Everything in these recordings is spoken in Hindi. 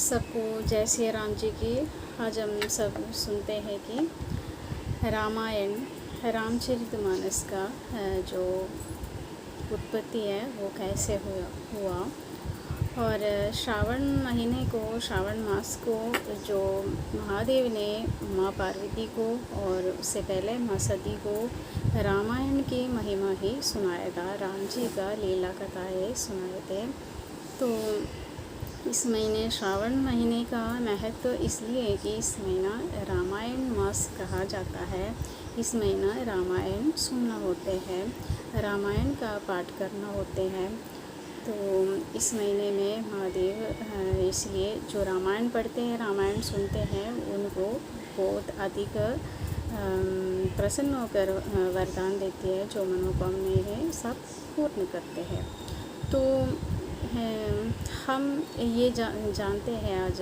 सबको जय श्री राम जी की। आज हम सब सुनते हैं कि रामायण रामचरितमानस का जो उत्पत्ति है वो कैसे हुआ और श्रावण महीने को, श्रावण मास को जो महादेव ने माँ पार्वती को और उससे पहले माँ सती को रामायण की महिमा ही सुनाया था, राम जी का लीला कथाएँ सुनाए थे। तो इस महीने श्रावण महीने का महत्व तो इसलिए है कि इस महीना रामायण मास कहा जाता है। इस महीना रामायण सुनना होते हैं, रामायण का पाठ करना होते हैं। तो इस महीने में महादेव इसलिए जो रामायण पढ़ते हैं, रामायण सुनते हैं, उनको बहुत अधिक प्रसन्न होकर वरदान देते हैं, जो मनोकामनाएं हैं सब पूर्ण करते हैं। तो हम ये जानते हैं आज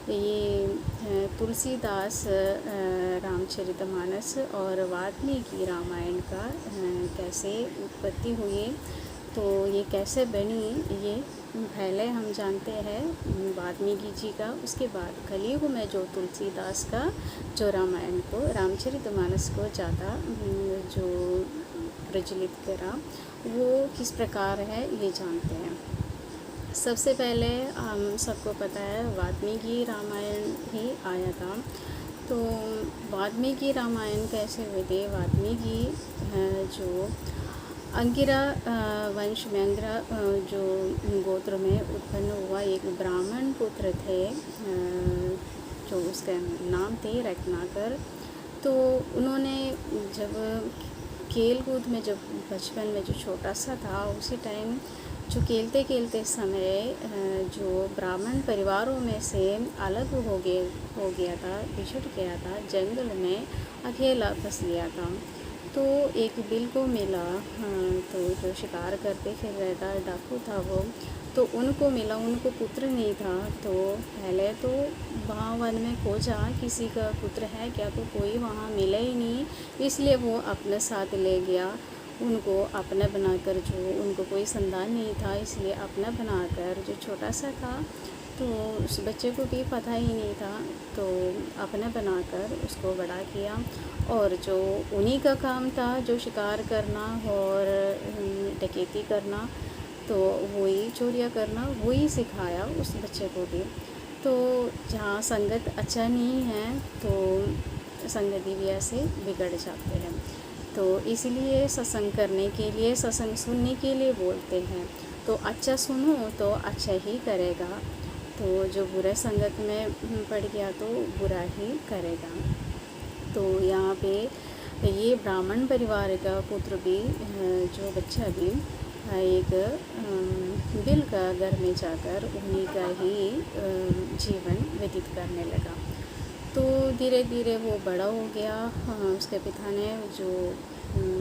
ये तुलसीदास रामचरितमानस और वाल्मीकि रामायण का कैसे उत्पत्ति हुई, तो ये कैसे बनी, ये पहले हम जानते हैं वाल्मीकि जी का। उसके बाद कलयुग में जो तुलसीदास का जो रामायण को, रामचरितमानस को ज़्यादा जो प्रचलित करा, वो किस प्रकार है ये जानते हैं। सबसे पहले हम सबको पता है वाल्मीकि रामायण ही आया था। तो वाल्मीकि रामायण कैसे हुए थे? वाल्मीकि जो अंगिरा वंश में, अंगिरा जो गोत्र में उत्पन्न हुआ एक ब्राह्मण पुत्र थे, जो उसका नाम थे रत्नाकर। तो उन्होंने जब खेल कूद में, जब बचपन में जो छोटा सा था, उसी टाइम जो खेलते खेलते समय जो ब्राह्मण परिवारों में से अलग हो गया था, बिछड़ गया था, जंगल में अकेला फंस गया था। तो एक बिल को मिला, तो जो शिकार करते फिर रहा था, डाकू था वो, तो उनको मिला, उनको पुत्र नहीं था। तो पहले तो वहाँ वन में खोजा किसी का पुत्र है क्या, तो कोई वहाँ मिला ही नहीं, इसलिए वो अपने साथ ले गया उनको अपना बनाकर। जो उनको कोई संतान नहीं था, इसलिए अपना बनाकर, जो छोटा सा था तो उस बच्चे को भी पता ही नहीं था, तो अपना बनाकर उसको बड़ा किया। और जो उन्हीं का काम था, जो शिकार करना और डकैती करना, तो वही चोरियाँ करना, वही सिखाया उस बच्चे को भी। तो जहाँ संगत अच्छा नहीं है तो संगति भी ऐसे बिगड़ जाते हैं। तो इसलिए सत्संग करने के लिए, सत्संग सुनने के लिए बोलते हैं, तो अच्छा सुनो तो अच्छा ही करेगा। तो जो बुरे संगत में पड़ गया तो बुरा ही करेगा। तो यहाँ पे ये ब्राह्मण परिवार का पुत्र भी, जो बच्चा भी एक बिल का घर में जाकर उन्हीं का ही जीवन व्यतीत करने लगा। तो धीरे धीरे वो बड़ा हो गया। उसके पिता ने, जो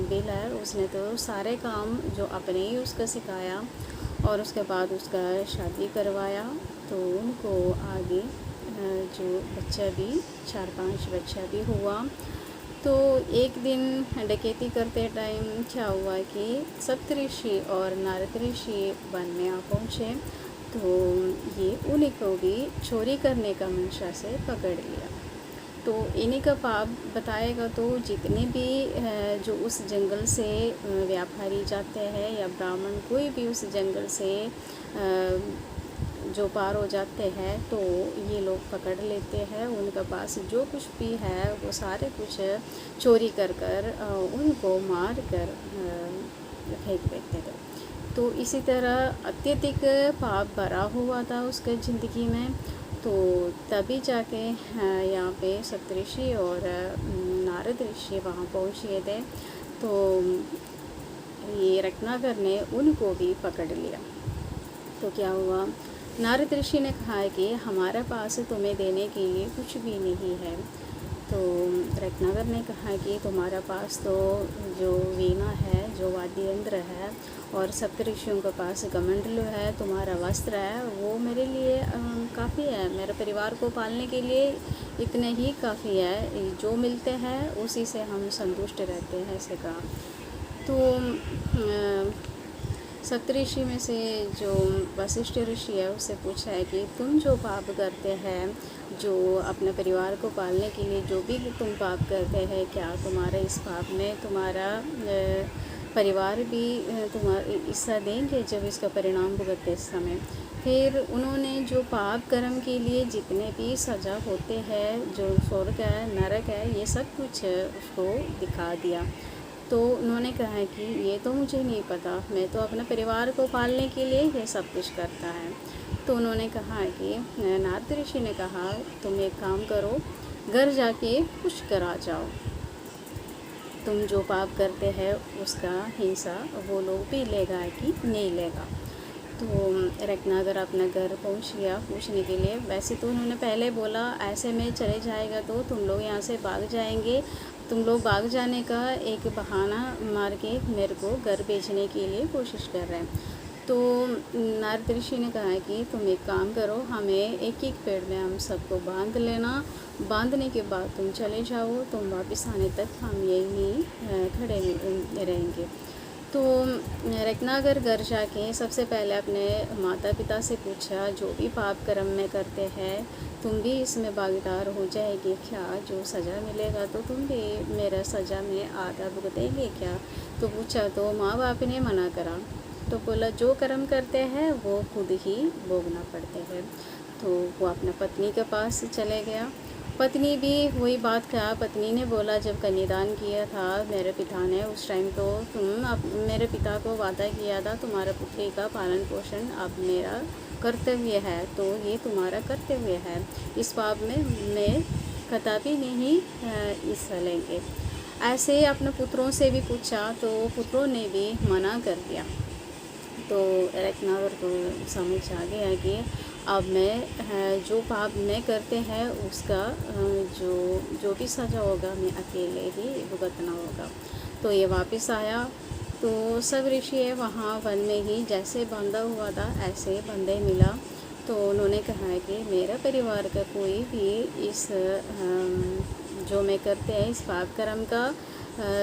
बिल है, उसने तो सारे काम जो अपने ही उसको सिखाया और उसके बाद उसका शादी करवाया। तो उनको आगे जो बच्चा भी, 4-5 बच्चा भी हुआ। तो एक दिन डकैती करते टाइम क्या हुआ कि सप्तऋषि और नारद ऋषि वन में आ पहुँचे। तो ये उन्हीं को भी चोरी करने का मंशा से पकड़ लिया। तो इन्हीं का पाप बताएगा। तो जितने भी जो उस जंगल से व्यापारी जाते हैं या ब्राह्मण, कोई भी उस जंगल से जो पार हो जाते हैं, तो ये लोग पकड़ लेते हैं। उनके पास जो कुछ भी है वो सारे कुछ चोरी कर उनको मार कर फेंक देते थे। तो इसी तरह अत्यधिक पाप भरा हुआ था उसके ज़िंदगी में। तो तभी जाके यहाँ पे सप्तऋषि और नारद ऋषि वहाँ पहुँचे थे। तो ये रत्नाकर ने उनको भी पकड़ लिया। तो क्या हुआ, नारद ऋषि ने कहा कि हमारे पास तुम्हें देने के लिए कुछ भी नहीं है। तो रत्नाकर ने कहा कि तुम्हारे पास तो जो वीणा है, जो वाद्य यंत्र है, और सप्तऋषियों के पास कमंडलू है, तुम्हारा वस्त्र है, वो मेरे लिए काफ़ी है, मेरे परिवार को पालने के लिए इतने ही काफ़ी है, जो मिलते हैं उसी से हम संतुष्ट रहते हैं, ऐसे कहा। तो सप्तऋषि में से जो वशिष्ठ ऋषि है उससे पूछा है कि तुम जो पाप करते हैं, जो अपने परिवार को पालने के लिए जो भी तुम पाप करते हैं, क्या तुम्हारे इस पाप में तुम्हारा परिवार भी तुम्हारा हिस्सा देंगे जब इसका परिणाम भुगतते समय। फिर उन्होंने जो पाप कर्म के लिए जितने भी सज़ा होते हैं, जो स्वर्ग है नरक है, ये सब कुछ उसको दिखा दिया। तो उन्होंने कहा है कि ये तो मुझे नहीं पता, मैं तो अपने परिवार को पालने के लिए ये सब कुछ करता है। तो उन्होंने कहा है कि नारद ऋषि ने कहा तुम एक काम करो, घर जाके कुछ करा जाओ, तुम जो पाप करते हैं उसका हिस्सा वो लोग भी लेगा कि नहीं लेगा। तो रत्नाकर अपना घर पहुंच गया पूछने के लिए। वैसे तो उन्होंने पहले बोला ऐसे में चले जाएगा तो तुम लोग यहाँ से भाग जाएंगे, तुम लोग भाग जाने का एक बहाना मार के मेरे को घर भेजने के लिए कोशिश कर रहे हैं। तो नारद ऋषि ने कहा कि तुम एक काम करो, हमें एक एक पेड़ में हम सबको बांध लेना, बांधने के बाद तुम चले जाओ, तुम वापस आने तक हम यहीं खड़े रहेंगे। तो रत्नाकर घर जाके सबसे पहले अपने माता पिता से पूछा जो भी पाप कर्म में करते हैं तुम भी इसमें भागीदार हो जाएगी क्या, जो सज़ा मिलेगा तो तुम भी मेरा सज़ा में आधा भुगतेंगे क्या। तो पूछा तो माँ बाप ने मना करा। तो बोला जो कर्म करते हैं वो खुद ही भोगना पड़ते हैं। तो वो अपना पत्नी के पास चले गया। पत्नी भी वही बात कहा। पत्नी ने बोला जब कन्यादान किया था मेरे पिता ने, उस टाइम तो मेरे पिता को वादा किया था तुम्हारा पुत्री का पालन पोषण अब मेरा कर्तव्य है, तो ये तुम्हारा कर्तव्य है, इस पाप में मैं कदापि नहीं हिस्सा लेंगे। ऐसे अपने पुत्रों से भी पूछा तो पुत्रों ने भी मना कर दिया। तो रत्नाकर को समझ आ गया कि अब मैं जो पाप मैं करते हैं उसका जो भी सज़ा होगा मैं अकेले ही भुगतना होगा। तो ये वापस आया तो सब ऋषि वहाँ वन में ही जैसे बंधा हुआ था ऐसे बंदे मिला। तो उन्होंने कहा है कि मेरा परिवार का कोई भी इस जो मैं करते हैं इस पाप कर्म का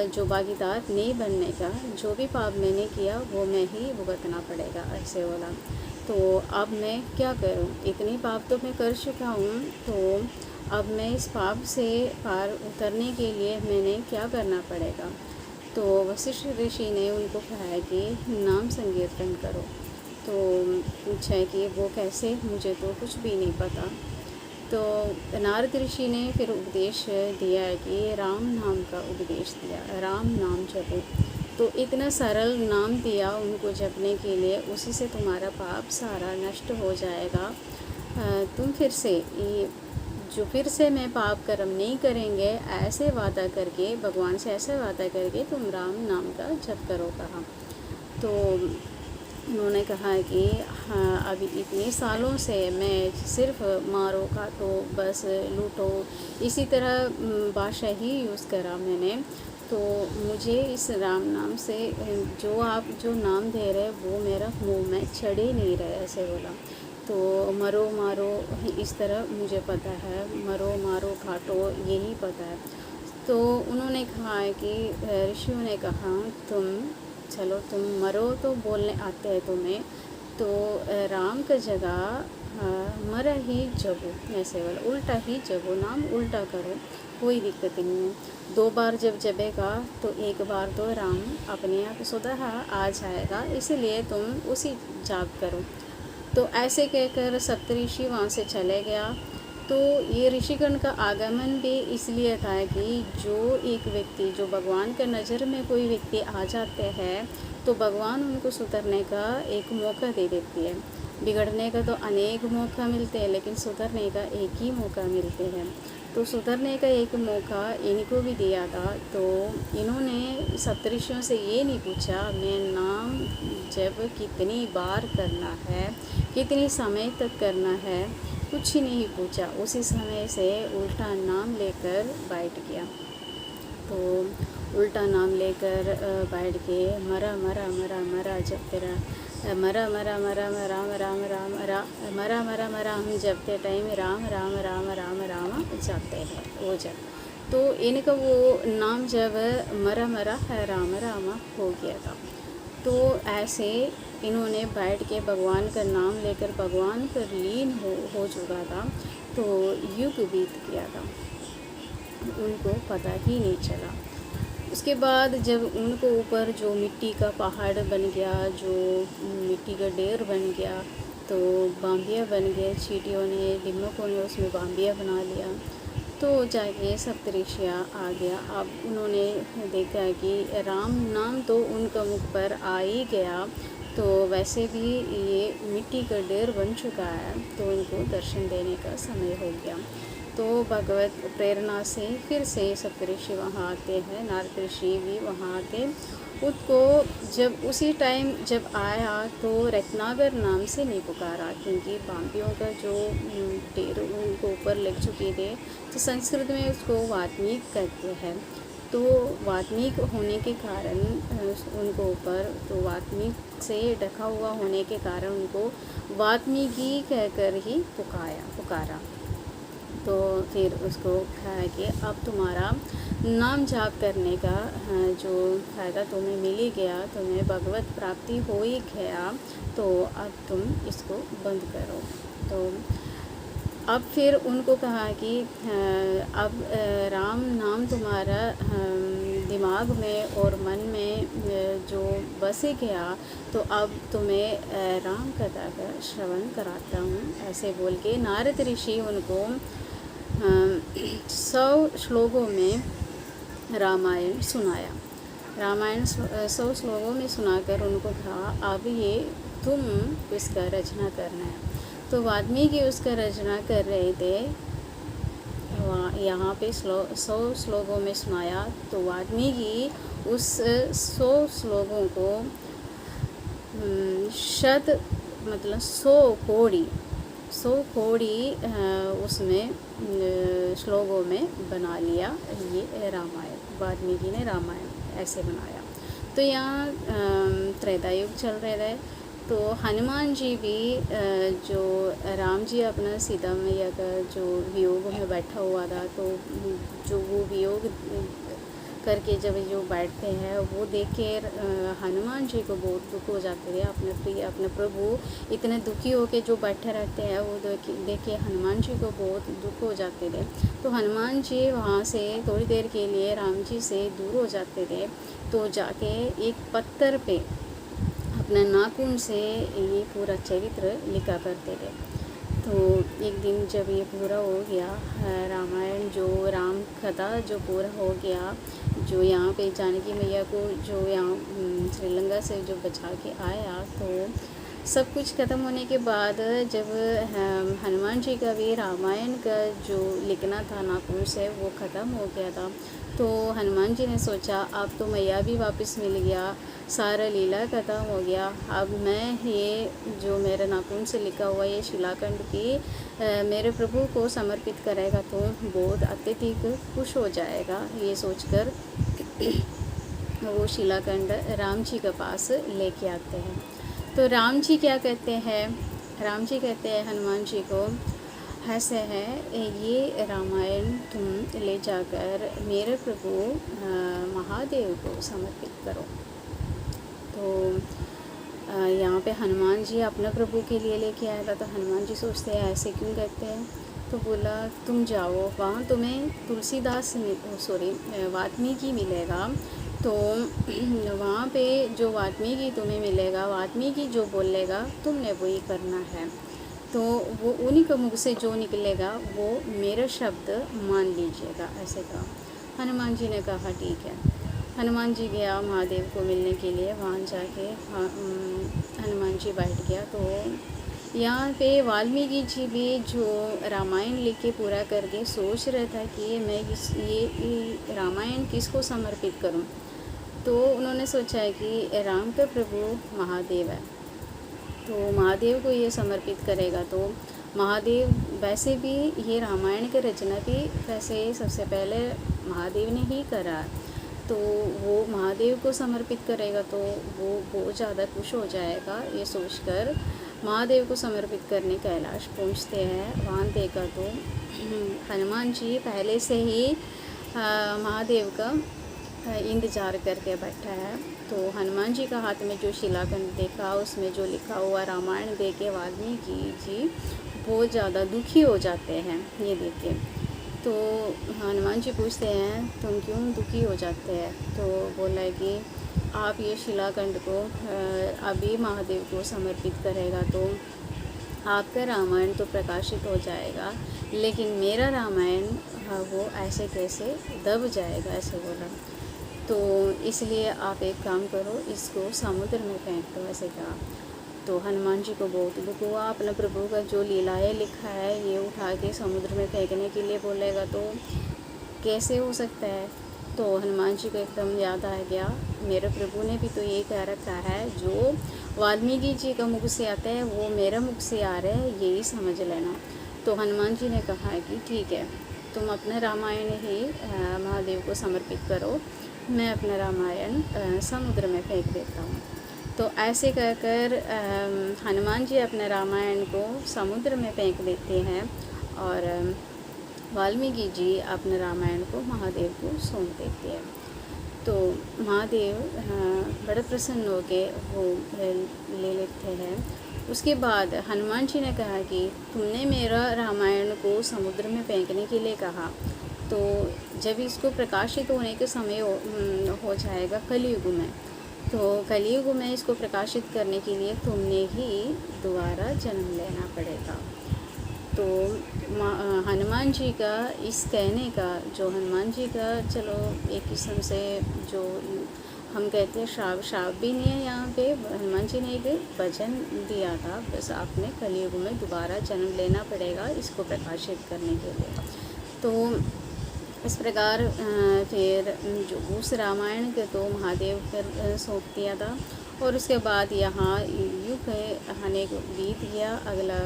जो भागीदार नहीं बनने का, जो भी पाप मैंने किया वो मैं ही भुगतना पड़ेगा, ऐसे बोला। तो अब मैं क्या करूं, इतनी पाप तो मैं कर चुका हूं, तो अब मैं इस पाप से पार उतरने के लिए मैंने क्या करना पड़ेगा। तो वशिष्ठ ऋषि ने उनको कहा है कि नाम संकीर्तन करो। तो पूछा है कि वो कैसे, मुझे तो कुछ भी नहीं पता। तो नारद ऋषि ने फिर उपदेश दिया है कि राम नाम का उपदेश दिया, राम नाम जपो। तो इतना सरल नाम दिया उनको जपने के लिए, उसी से तुम्हारा पाप सारा नष्ट हो जाएगा। तुम फिर से मैं पाप कर्म नहीं करेंगे ऐसे वादा करके, भगवान से ऐसे वादा करके तुम राम नाम का जप करो कहा। तो उन्होंने कहा है कि हाँ अभी इतने सालों से मैं सिर्फ मारो काटो बस लूटो इसी तरह भाषा ही यूज़ करा मैंने। तो मुझे इस राम नाम से जो आप जो नाम दे रहे वो मेरा मुंह में चढ़ ही नहीं रहा, ऐसे बोला। तो मरो मारो इस तरह मुझे पता है, मरो मारो काटो यही पता है। तो उन्होंने कहा है कि ऋषियों ने कहा चलो तुम मरो तो बोलने आते हैं तुम्हें, तो राम का जगह मरा ही जबो, ऐसे वाला उल्टा ही जबो, नाम उल्टा करो कोई दिक्कत नहीं है। 2 बार जब जबेगा तो 1 बार तो राम अपने आप स्वतः आ जाएगा, इसीलिए तुम उसी जाप करो। तो ऐसे कहकर सप्तऋषि वहाँ से चले गया। तो ये ऋषिगण का आगमन भी इसलिए था कि जो एक व्यक्ति जो भगवान के नज़र में कोई व्यक्ति आ जाते हैं तो भगवान उनको सुधरने का एक मौका दे देती है। बिगड़ने का तो अनेक मौका मिलते हैं लेकिन सुधरने का एक ही मौका मिलते हैं। तो सुधरने का एक मौका इनको भी दिया था। तो इन्होंने सप्तऋषियों से ये नहीं पूछा मैं नाम जब कितनी बार करना है, कितनी समय तक करना है, कुछ ही नहीं पूछा। उसी समय से उल्टा नाम लेकर बैठ गया। तो उल्टा नाम लेकर बैठ के मरा मरा मरा मरा जपते रहा, मरा मरा मरा राम राम राम मरा मरा मरा हम जपते टाइम राम राम राम राम राम जपते हैं वो जब। तो इनका वो नाम जब मरा मरा राम राम हो गया था। तो ऐसे इन्होंने बैठ के भगवान का नाम लेकर भगवान पर लीन हो चुका था। तो युग बीत गया था, उनको पता ही नहीं चला। उसके बाद जब उनको ऊपर जो मिट्टी का पहाड़ बन गया, जो मिट्टी का ढेर बन गया, तो बाम्बिया बन गए, चींटियों ने, दिमकों ने उसमें बाम्बिया बना लिया। तो जाके सप्तऋषियाँ आ गया। अब उन्होंने देखा कि राम नाम तो उनका मुख पर आ ही गया, तो वैसे भी ये मिट्टी का ढेर बन चुका है, तो उनको दर्शन देने का समय हो गया। तो भगवत प्रेरणा से फिर से सप्तऋषि वहाँ आते हैं, नारद ऋषि भी वहाँ आके उसको जब उसी टाइम जब आया तो रत्नाकर नाम से नहीं पुकारा, क्योंकि बाम्बियों का जो ढेर उनको ऊपर लग चुके थे, तो संस्कृत में उसको वाल्मीकि कहते हैं। तो वाल्मीकि होने के कारण उनको ऊपर, तो वाल्मीकि से ढका हुआ होने के कारण उनको वाल्मीकि कहकर ही पुकारा। तो फिर उसको कहा कि अब तुम्हारा नाम जाप करने का जो फ़ायदा तुम्हें मिल ही गया, तुम्हें भगवत प्राप्ति हो ही गया, तो अब तुम इसको बंद करो। तो अब फिर उनको कहा कि अब राम नाम तुम्हारा दिमाग में और मन में जो बस ही गया, तो अब तुम्हें राम कथा का श्रवण कराता हूँ। ऐसे बोल के नारद ऋषि उनको 100 श्लोकों में रामायण सुनाया। रामायण 100 श्लोकों में सुनाकर उनको कहा अब ये तुम इसका रचना करना है। तो वाल्मीकि उसका रचना कर रहे थे, यहाँ पे 100 श्लोकों में सुनाया। तो वाल्मीकि उस 100 श्लोकों को मतलब 100 कोड़ी उसमें श्लोकों में बना लिया। ये रामायण, वाल्मीकि ने रामायण ऐसे बनाया। तो यहाँ त्रेता युग चल रहे थे। तो हनुमान जी भी जो राम जी अपना सीता मैया का जो वियोग में बैठा हुआ था, तो जो वो वियोग करके जब जो बैठते हैं वो देख के हनुमान जी को बहुत दुख हो जाते थे। अपने प्रभु इतने दुखी होके जो बैठे रहते हैं, वो देख के हनुमान जी को बहुत दुख हो जाते थे। तो हनुमान जी वहाँ से थोड़ी देर के लिए राम जी से दूर हो जाते थे। तो जाके एक पत्थर पे अपने नाखून से ये पूरा चरित्र लिखा करते थे। तो एक दिन जब ये पूरा हो गया, रामायण जो राम कथा जो पूरा हो गया, जो यहाँ पे जानकी मैया को जो यहाँ श्रीलंका से जो बचा के आया, तो सब कुछ ख़त्म होने के बाद जब हनुमान जी का भी रामायण का जो लिखना था नाखून से वो ख़त्म हो गया था। तो हनुमान जी ने सोचा अब तो मैया भी वापस मिल गया, सारा लीला ख़त्म हो गया, अब मैं ये जो मेरे नाखून से लिखा हुआ ये शिलाखंड की मेरे प्रभु को समर्पित करेगा तो बहुत अत्यधिक खुश हो जाएगा। ये सोचकर वो शिलाखंड राम जी के पास लेके आते हैं। तो राम जी क्या कहते हैं? राम जी कहते हैं हनुमान जी को, ऐसे है ये रामायण तुम ले जाकर मेरे प्रभु महादेव को समर्पित करो। तो यहाँ पे हनुमान जी अपने प्रभु के लिए लेके आया था। तो हनुमान जी सोचते हैं ऐसे क्यों कहते हैं? तो बोला तुम जाओ, वहाँ तुम्हें वाल्मीकि मिलेगा। तो वहाँ पे जो वाल्मीकि तुम्हें मिलेगा, वाल्मीकि जो बोलेगा तुमने वही करना है। तो वो उन्हीं के मुख से जो निकलेगा वो मेरा शब्द मान लीजिएगा, ऐसे कहा। हनुमान जी ने कहा ठीक है। हनुमान जी गया महादेव को मिलने के लिए। वहाँ जाके हनुमान जी बैठ गया। तो यहाँ पे वाल्मीकि जी भी जो रामायण लिख के पूरा करके सोच रहा था कि मैं ये रामायण किसको समर्पित करूं। तो उन्होंने सोचा है कि राम का प्रभु महादेव है, तो महादेव को ये समर्पित करेगा। तो महादेव वैसे भी ये रामायण की रचना भी वैसे सबसे पहले महादेव ने ही करा, तो वो महादेव को समर्पित करेगा तो वो बहुत ज़्यादा खुश हो जाएगा। ये सोचकर महादेव को समर्पित करने कैलाश पहुंचते हैं। वहाँ देखा तो हनुमान जी पहले से ही महादेव का इंतज़ार करके बैठा है। तो हनुमान जी का हाथ में जो शिलाखंड देखा, उसमें जो लिखा हुआ रामायण देख के वाल्मीकि जी बहुत ज़्यादा दुखी हो जाते हैं ये देख के। तो हनुमान जी पूछते हैं तुम क्यों दुखी हो जाते हैं? तो बोला है कि आप ये शिलाखंड को अभी महादेव को समर्पित करेगा तो आपका रामायण तो प्रकाशित हो जाएगा, लेकिन मेरा रामायण वो ऐसे कैसे दब जाएगा, ऐसे बोला। तो इसलिए आप एक काम करो, इसको समुद्र में फेंक दो, ऐसे कहा। तो हनुमान जी को बहुत दुख हुआ, अपने प्रभु का जो लीलाएँ लिखा है ये उठा के समुद्र में फेंकने के लिए बोलेगा तो कैसे हो सकता है। तो हनुमान जी को एकदम याद आ गया, मेरे प्रभु ने भी तो ये कह रखा है, जो वाल्मीकि जी का मुख से आता है वो मेरा मुख से आ रहा है, यही समझ लेना। तो हनुमान जी ने कहा कि ठीक है, तुम अपना रामायण ही महादेव को समर्पित करो, मैं अपना रामायण समुद्र में फेंक देता हूँ। तो ऐसे कहकर हनुमान जी अपने रामायण को समुद्र में फेंक देते हैं और वाल्मीकि जी अपने रामायण को महादेव को सौंप देते हैं। तो महादेव बड़े प्रसन्न होके वो ले लेते हैं। उसके बाद हनुमान जी ने कहा कि तुमने मेरा रामायण को समुद्र में फेंकने के लिए कहा, तो जब इसको प्रकाशित होने के समय हो जाएगा कलयुग में, तो कलयुग में इसको प्रकाशित करने के लिए तुमने ही दोबारा जन्म लेना पड़ेगा। तो हनुमान जी का इस कहने का, जो हनुमान जी का चलो एक किस्म से जो हम कहते हैं श्राप भी नहीं है यहाँ पे, हनुमान जी ने एक वचन दिया था, बस आपने कलयुग में दोबारा जन्म लेना पड़ेगा इसको प्रकाशित करने के लिए। तो इस प्रकार फिर जो उस रामायण के तो महादेव पर सौंप दिया था। और उसके बाद यहाँ युग अनेक बीत गया, अगला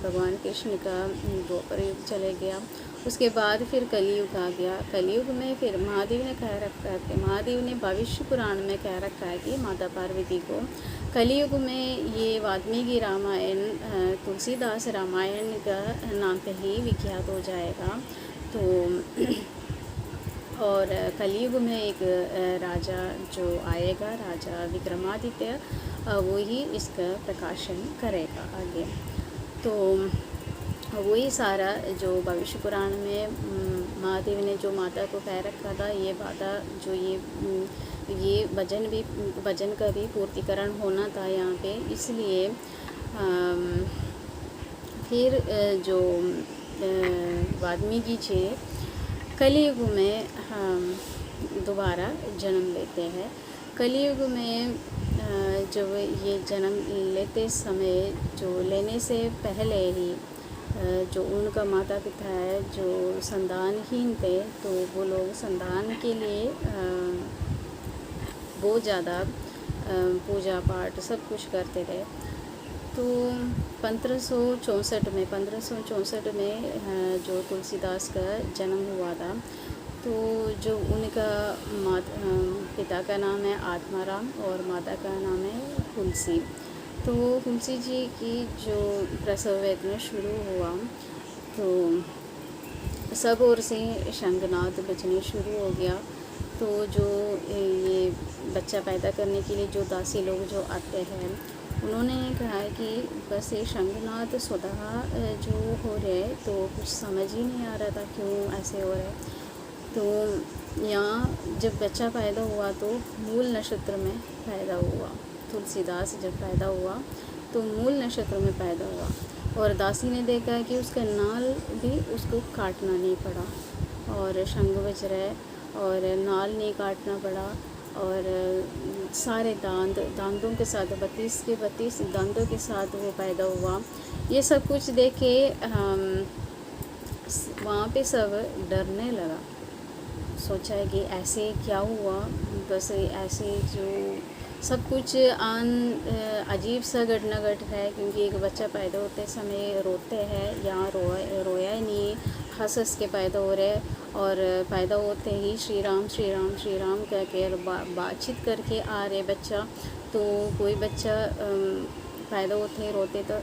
भगवान कृष्ण का द्वापर युग चले गया। उसके बाद फिर कलयुग आ गया। कलयुग में फिर महादेव ने कह रखा है, महादेव ने भविष्य पुराण में कह रखा है कि माता पार्वती को कलयुग में ये वाल्मीकि रामायण तुलसीदास रामायण का नाम पे ही विख्यात हो जाएगा। तो और कलयुग में एक राजा जो आएगा, राजा विक्रमादित्य, वो ही इसका प्रकाशन करेगा आगे। तो वही सारा जो भविष्य पुराण में महादेव ने जो माता को कह रखा था, ये माता जो ये वजन का भी पूर्तिकरण होना था यहाँ पे, इसलिए फिर जो वाल्मीकि जी कलयुग में दोबारा जन्म लेते हैं। कलयुग में जब ये जन्म लेते समय, जो लेने से पहले ही जो उनका माता पिता है जो संतानहीन थे, तो वो लोग संतान के लिए बहुत ज़्यादा पूजा पाठ सब कुछ करते थे। तो 1564 में जो तुलसीदास का जन्म हुआ था, तो जो उनका पिता का नाम है आत्माराम और माता का नाम है तुलसी। तो तुलसी जी की जो प्रसव वेदना शुरू हुआ, तो सब ओर से शंखनाद बजने शुरू हो गया। तो जो ये बच्चा पैदा करने के लिए जो दासी लोग जो आते हैं, उन्होंने कहा कि बस ये शंखनाद स्वतः जो हो रहे, तो कुछ समझ ही नहीं आ रहा था क्यों ऐसे हो रहा है। तो यहाँ जब बच्चा पैदा हुआ तो मूल नक्षत्र में पैदा हुआ। तुलसीदास जब पैदा हुआ तो मूल नक्षत्र में पैदा हुआ, और दासी ने देखा कि उसका नाल भी उसको काटना नहीं पड़ा, और शंख बज रहा है और नाल नहीं काटना पड़ा, और सारे दांतों के साथ 32 के 32 दांतों के साथ वो पैदा हुआ। ये सब कुछ देखे वहाँ पे सब डरने लगा, सोचा है कि ऐसे क्या हुआ, बस ऐसे जो सब कुछ अजीब सा घटना घट रहा है, क्योंकि एक बच्चा पैदा होते समय रोते हैं, यहाँ रोया ही नहीं, हंस हंस के पैदा हो रहे हैं, और पैदा होते ही श्री राम श्री राम श्री राम कह के बातचीत करके आ रहे बच्चा। तो कोई बच्चा पैदा होते रोते तो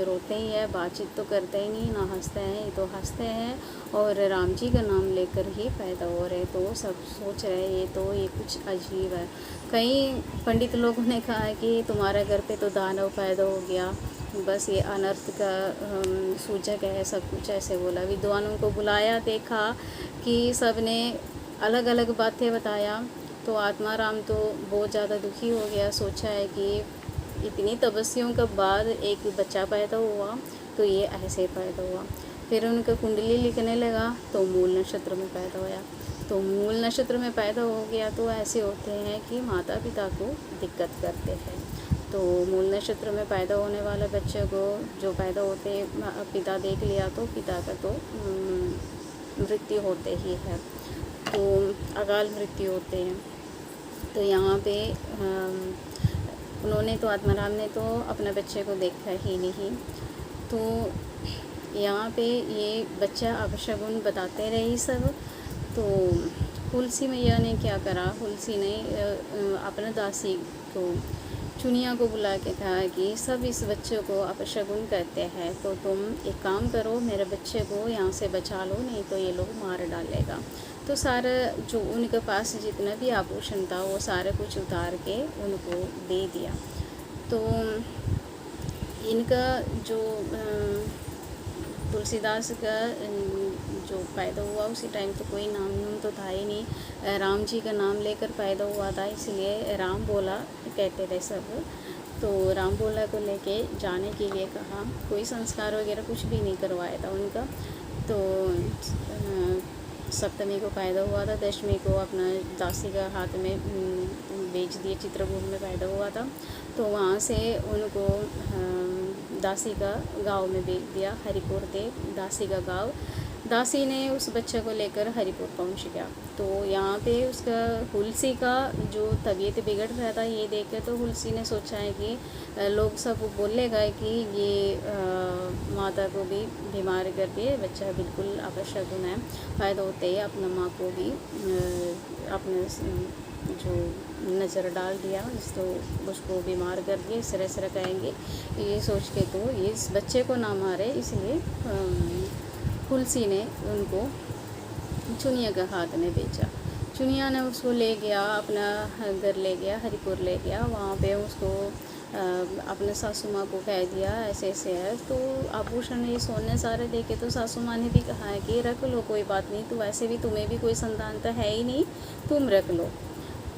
रोते ही है, बातचीत तो करते ही नहीं, ना हंसते हैं, ये तो हंसते हैं और राम जी का नाम लेकर ही पैदा हो रहे। तो सब सोच रहे ये कुछ अजीब है। कई पंडित लोगों ने कहा है कि तुम्हारे घर पे तो दानव पैदा हो गया, बस ये अनर्थ का सूचक है, सब कुछ ऐसे बोला। विद्वानों को बुलाया, देखा कि सब ने अलग अलग बातें बताया। तो आत्माराम तो बहुत ज़्यादा दुखी हो गया, सोचा है कि इतनी तपस्याओं के बाद एक बच्चा पैदा हुआ तो ये ऐसे पैदा हुआ। फिर उनका कुंडली लिखने लगा तो मूल नक्षत्र में पैदा होया। तो मूल नक्षत्र में पैदा हो गया तो ऐसे होते हैं कि माता पिता को दिक्कत करते हैं। तो मूल नक्षत्र में पैदा होने वाले बच्चे को जो पैदा होते पिता देख लिया तो पिता का तो मृत्यु होते ही है, तो अकाल मृत्यु होते हैं। तो यहाँ पे उन्होंने तो आत्माराम ने तो अपने बच्चे को देखा ही नहीं। तो यहाँ पे ये बच्चा अपशगुन बताते रही सब। तो तुलसी मैया ने क्या करा, तुलसी ने अपने दासी को चुनिया को बुला के कहा कि सब इस बच्चे को अपशगुन कहते हैं, तो तुम एक काम करो, मेरे बच्चे को यहाँ से बचा लो, नहीं तो ये लोग मार डालेगा। तो सारा जो उनके पास जितना भी आभूषण था वो सारा कुछ उतार के उनको दे दिया। तो इनका जो तुलसीदास का जो पैदा हुआ उसी टाइम तो कोई नाम तो था ही नहीं, राम जी का नाम लेकर पैदा हुआ था, इसलिए राम बोला कहते थे सब। तो राम बोला को लेके जाने के लिए कहा, कोई संस्कार वगैरह कुछ भी नहीं करवाया था उनका। तो सप्तमी को पैदा हुआ था, दशमी को अपना दासी का हाथ में बेच दिए, चित्रकूट में पैदा हुआ था। तो वहाँ से उनको दासी का गांव में भेज दिया, हरिपुर थे दासी का गांव। दासी ने उस बच्चे को लेकर हरिपुर पहुंच गया। तो यहाँ पे उसका तुलसी का जो तबीयत बिगड़ रहा था ये देख के तो तुलसी ने सोचा है कि लोग सब बोलेगा कि ये माता को भी बीमार कर दिए, बच्चा बिल्कुल अपशगुन है, पैदा होते ही अपना माँ को भी अपने जो नज़र डाल दिया, तो उसको बीमार कर दिया, इस तरह कहेंगे। ये सोच के तो इस बच्चे को ना मारे, इसलिए तुलसी ने उनको चुनिया के हाथ में बेचा। चुनिया ने उसको ले गया, अपना घर ले गया, हरिपुर ले गया। वहाँ पे उसको अपने सासू माँ को कह दिया ऐसे ऐसे है। तो आभूषण ये सोने सारे देखे तो सासू माँ ने भी कहा है कि रख लो, कोई बात नहीं, तो वैसे भी तुम्हें भी कोई संतान तो है ही नहीं, तुम रख लो।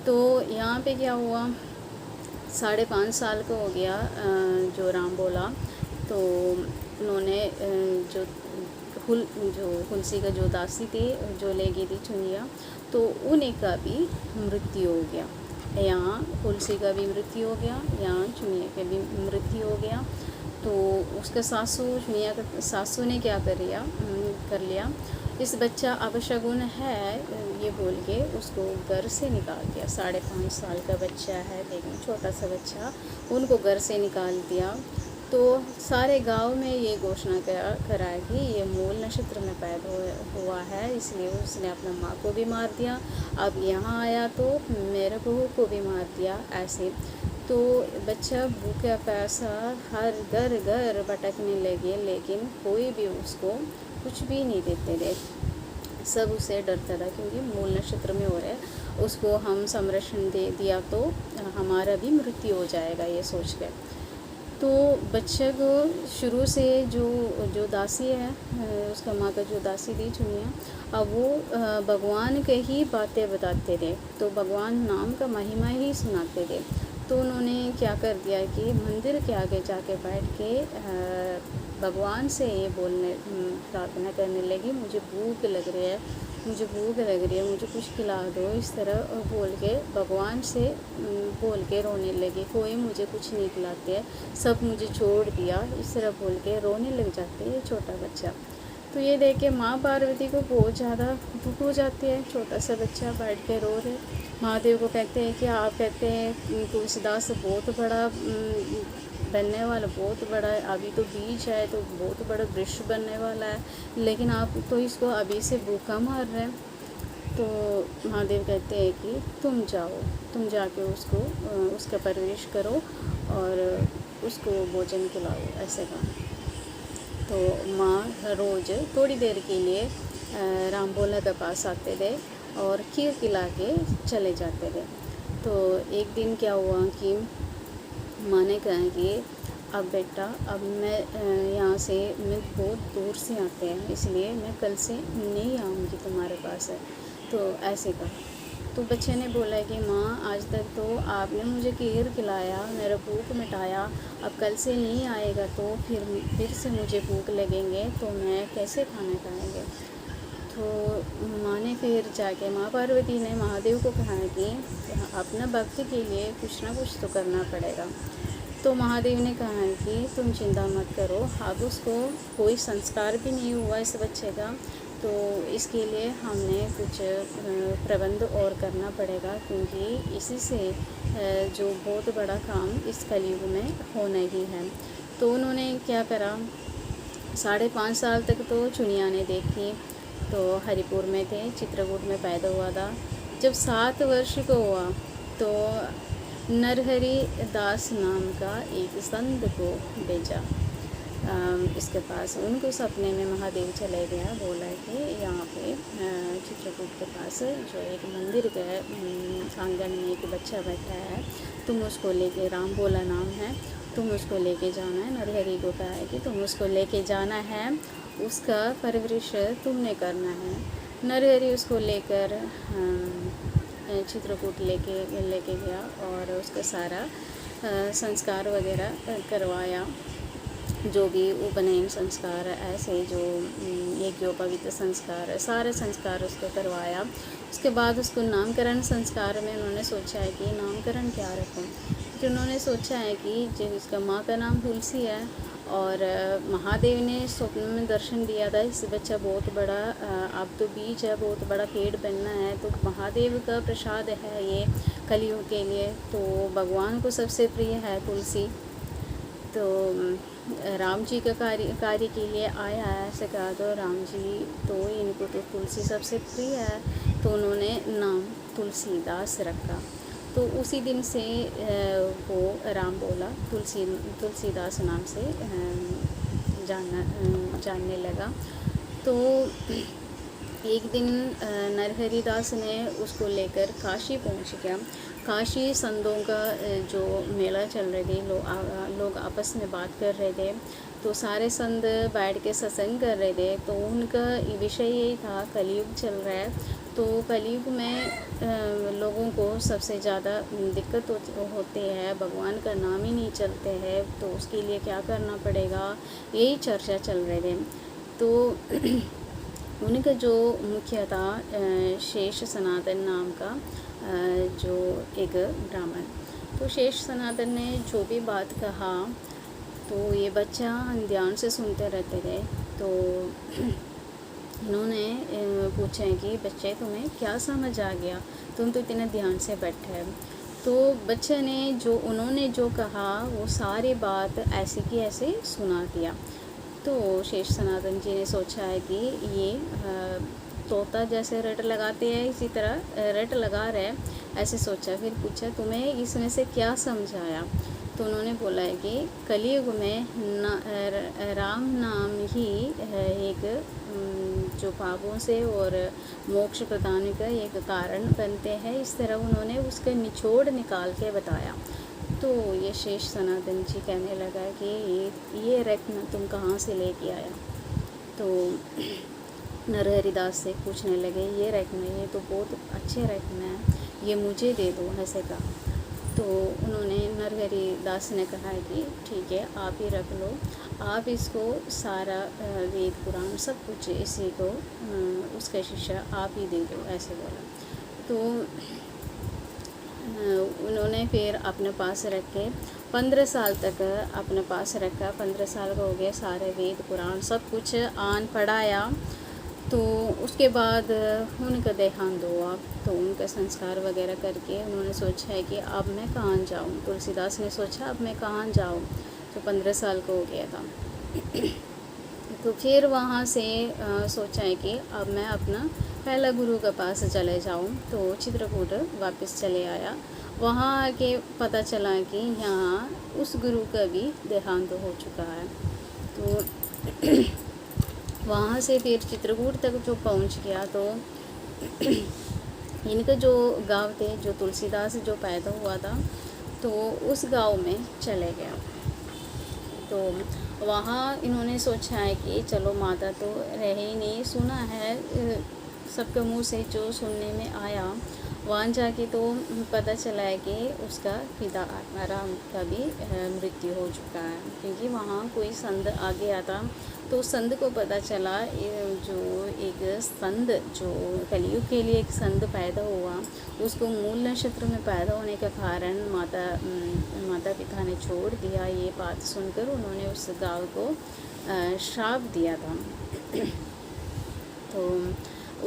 तो यहाँ पे क्या हुआ, 5.5 साल का हो गया जो राम बोला। तो उन्होंने जो तुलसी का जो दासी थी जो ले गई थी चुनिया, तो उन्हीं का भी मृत्यु हो गया। यहाँ तुलसी का भी मृत्यु हो गया, यहाँ चुनिया का भी मृत्यु हो गया। तो उसका चुनिया का सासू ने क्या कर लिया, इस बच्चा अपशगुन है ये बोल के उसको घर से निकाल दिया। 5.5 साल का बच्चा है, देखना छोटा सा बच्चा, उनको घर से निकाल दिया। तो सारे गांव में ये घोषणा करा कि ये मूल नक्षत्र में पैदा हुआ है, इसलिए उसने अपना माँ को भी मार दिया, अब यहाँ आया तो मेरे बहू को भी मार दिया ऐसे। तो बच्चा भूखा प्यासा हर घर भटकने लगे, लेकिन कोई भी उसको कुछ भी नहीं देते थे, सब उसे डरता था क्योंकि मूल नक्षत्र में हो रहा है, उसको हम संरक्षण दे दिया तो हमारा भी मृत्यु हो जाएगा ये सोच कर। तो बच्चे को शुरू से जो दासी है, उसका माँ का जो दासी थी चुनिया, अब वो भगवान के ही बातें बताते थे, तो भगवान नाम का महिमा ही सुनाते थे। तो उन्होंने क्या कर दिया कि मंदिर के आगे जाके बैठ के भगवान से ये प्रार्थना करने लगी, मुझे भूख लग रही है, मुझे कुछ खिला दो, इस तरह बोल के भगवान से बोल के रोने लगे। कोई मुझे कुछ नहीं खिलाते है, सब मुझे छोड़ दिया, इस तरह बोल के रोने लग जाते हैं छोटा बच्चा। तो ये देख के माँ पार्वती को बहुत ज़्यादा दुख हो जाती है, छोटा सा बच्चा बैठ के रो रहे। महादेव को कहते हैं कि आप कहते हैं तुलसीदास बहुत बड़ा बनने वाला, बहुत बड़ा है, अभी तो बीज है तो बहुत बड़ा वृक्ष बनने वाला है, लेकिन आप तो इसको अभी से भूखा मार रहे हैं। तो महादेव कहते हैं कि तुम जाके उसका परवरिश करो और उसको भोजन खिलाओ, ऐसे कहा। तो माँ रोज़ थोड़ी देर के लिए राम भोला के पास आते थे और खीर खिला के चले जाते थे। तो एक दिन क्या हुआ कि माँ ने कहा कि अब बेटा, अब मैं यहाँ से मैं बहुत दूर से आते हैं, इसलिए मैं कल से नहीं आऊँगी तुम्हारे पास। तो ऐसे कहा। तो बच्चे ने बोला कि माँ, आज तक तो आपने मुझे खीर खिलाया, मेरा भूख मिटाया, अब कल से नहीं आएगा तो फिर से मुझे भूख लगेंगे, तो मैं कैसे खाना खाएंगे। तो माँ ने फिर जाके, माँ पार्वती ने महादेव को कहा कि अपना भक्त के लिए कुछ ना कुछ तो करना पड़ेगा। तो महादेव ने कहा कि तुम चिंता मत करो, अब उसको कोई संस्कार भी नहीं हुआ इस बच्चे का, तो इसके लिए हमने कुछ प्रबंध और करना पड़ेगा, क्योंकि इसी से जो बहुत बड़ा काम इस कलयुग में होना ही है। तो उन्होंने क्या करा, 5.5 साल तक तो चुनिया ने देखी। तो हरिपुर में थे, चित्रकूट में पैदा हुआ था। जब 7 वर्ष को हुआ तो नरहरि दास नाम का एक संत को भेजा इसके पास। उनको सपने में महादेव चले गया, बोला कि यहाँ पे चित्रकूट के पास जो एक मंदिर के आंगन में एक बच्चा बैठा है, तुम उसको लेके, राम भोला नाम है, तुम उसको लेके जाना है। नरहरि को कहा है कि तुम उसको लेके जाना है, उसका परवरिश तुमने करना है। नरहरि उसको लेकर चित्रकूट लेके गया और उसका सारा संस्कार वगैरह करवाया, जो भी उपनयन संस्कार, ऐसे जो यज्ञोपवीत संस्कार, सारे संस्कार उसको करवाया। उसके बाद उसको नामकरण संस्कार में उन्होंने सोचा है कि नामकरण क्या रखूं। तो उन्होंने सोचा है कि जो इसका माँ का नाम तुलसी है, और महादेव ने स्वप्न में दर्शन दिया था, इस बच्चा बहुत बड़ा अब तो बीज है, बहुत बड़ा पेड़ बनना है, तो महादेव का प्रसाद है ये कलयुग के लिए, तो भगवान को सबसे प्रिय है तुलसी। तो राम जी का कार्य के लिए आया है, ऐसे कहा। तो राम जी तो इनको तो तुलसी सबसे प्रिय है, तो उन्होंने नाम तुलसीदास रखा। तो उसी दिन से वो राम भोला तुलसीदास नाम से जानने लगा। तो एक दिन नरहरि दास ने उसको लेकर काशी पहुंच गया। काशी संतों का जो मेला चल रहे थे, लोग आपस में बात कर रहे थे, तो सारे संत बैठ के सत्संग कर रहे थे। तो उनका विषय यही था, कलयुग चल रहा है, तो कलयुग में लोगों को सबसे ज़्यादा दिक्कत होती है, भगवान का नाम ही नहीं चलते हैं, तो उसके लिए क्या करना पड़ेगा, यही चर्चा चल रहे थे। तो उनका जो मुखिया था शेष सनातन नाम का जो एक ब्राह्मण, तो शेष सनातन ने जो भी बात कहा, तो ये बच्चा ध्यान से सुनते रहते थे। तो इन्होंने पूछा कि बच्चे तुम्हें क्या समझ आ गया, तुम तो इतने ध्यान से बैठे हैं। तो बच्चे ने उन्होंने जो कहा वो सारी बात ऐसे की ऐसे सुना दिया। तो शेष सनातन जी ने सोचा है कि ये तोता जैसे रट लगाते हैं, इसी तरह रट लगा रहे, ऐसे सोचा। फिर पूछा तुम्हें इसमें से क्या समझ आया। तो उन्होंने बोला है कि कलयुग में राम नाम ही एक जो पापों से और मोक्ष प्रदान का एक कारण बनते हैं, इस तरह उन्होंने उसका निचोड़ निकाल के बताया। तो ये शेष सनातन जी कहने लगा कि ये रत्न तुम कहाँ से लेके आया। तो नरहरि दास से पूछने लगे, ये रत्न, ये तो बहुत अच्छे रत्न हैं, ये मुझे दे दो, ऐसे कहा। तो उन्होंने नरहरि दास ने कहा कि ठीक है, आप ही रख लो, आप इसको सारा वेद पुराण सब कुछ इसी को उसका शिष्य आप ही दे दो, ऐसे बोला। तो उन्होंने फिर अपने पास रखे, 15 साल तक अपने पास रखा। 15 साल का हो गया, सारे वेद पुराण सब कुछ आन पढ़ाया। तो उसके बाद उनका देहांत हुआ। तो उनका संस्कार वगैरह करके उन्होंने सोचा है कि अब मैं कहाँ जाऊँ। तुलसीदास ने सोचा अब मैं कहाँ जाऊँ, तो 15 साल का हो गया था। तो फिर वहाँ से सोचा है कि अब मैं अपना पहला गुरु के पास चले जाऊँ। तो चित्रकूट वापस चले आया। वहाँ आके पता चला कि यहाँ उस गुरु का भी देहांत हो चुका है। तो वहाँ से फिर चित्रकूट तक जो पहुँच गया, तो इनका जो गांव थे, जो तुलसीदास जो पैदा हुआ था, तो उस गांव में चले गया। तो वहाँ इन्होंने सोचा है कि चलो माता तो रहे ही नहीं, सुना है सबके मुंह से जो सुनने में आया, वहाँ जाके तो पता चला है कि उसका पिता आत्माराम का भी मृत्यु हो चुका है। क्योंकि वहाँ कोई संत आ गया था, तो संत को पता चला, जो एक संत जो कलयुग के लिए एक संत पैदा हुआ, उसको मूल नक्षत्र में पैदा होने के कारण माता पिता ने छोड़ दिया। ये बात सुनकर उन्होंने उस गाँव को श्राप दिया था। तो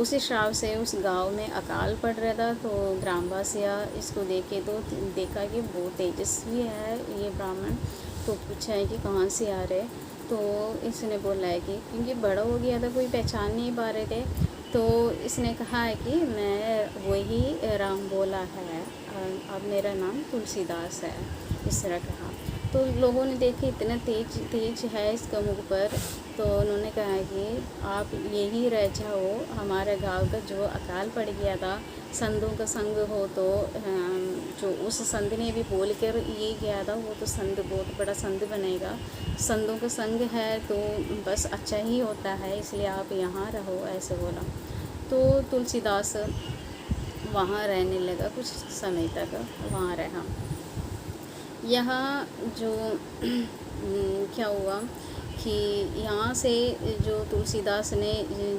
उसी श्राप से उस गांव में अकाल पड़ रहा था। तो ग्रामवासिया इसको देखे तो देखा कि बहुत तेजस्वी है ये ब्राह्मण। तो पूछा है कि कहाँ से आ रहे, तो इसने बोला है कि क्योंकि बड़ा हो गया था, कोई पहचान नहीं पा रहे थे, तो इसने कहा है कि मैं वही राम बोला है, अब मेरा नाम तुलसीदास है, इस तरह कहा। तो लोगों ने देखे इतना तेज है इसका मुख पर, तो उन्होंने कहा कि आप यही रह जाओ, हमारे गांव का जो अकाल पड़ गया था, संतों का संग हो। तो जो उस संत ने भी बोल कर ये गया था, वो तो संत बहुत बड़ा संत बनेगा, संतों का संग है तो बस अच्छा ही होता है, इसलिए आप यहाँ रहो, ऐसे बोला। तो तुलसीदास वहाँ रहने लगा, कुछ समय तक वहाँ रहा। यहाँ जो क्या हुआ कि यहाँ से जो तुलसीदास ने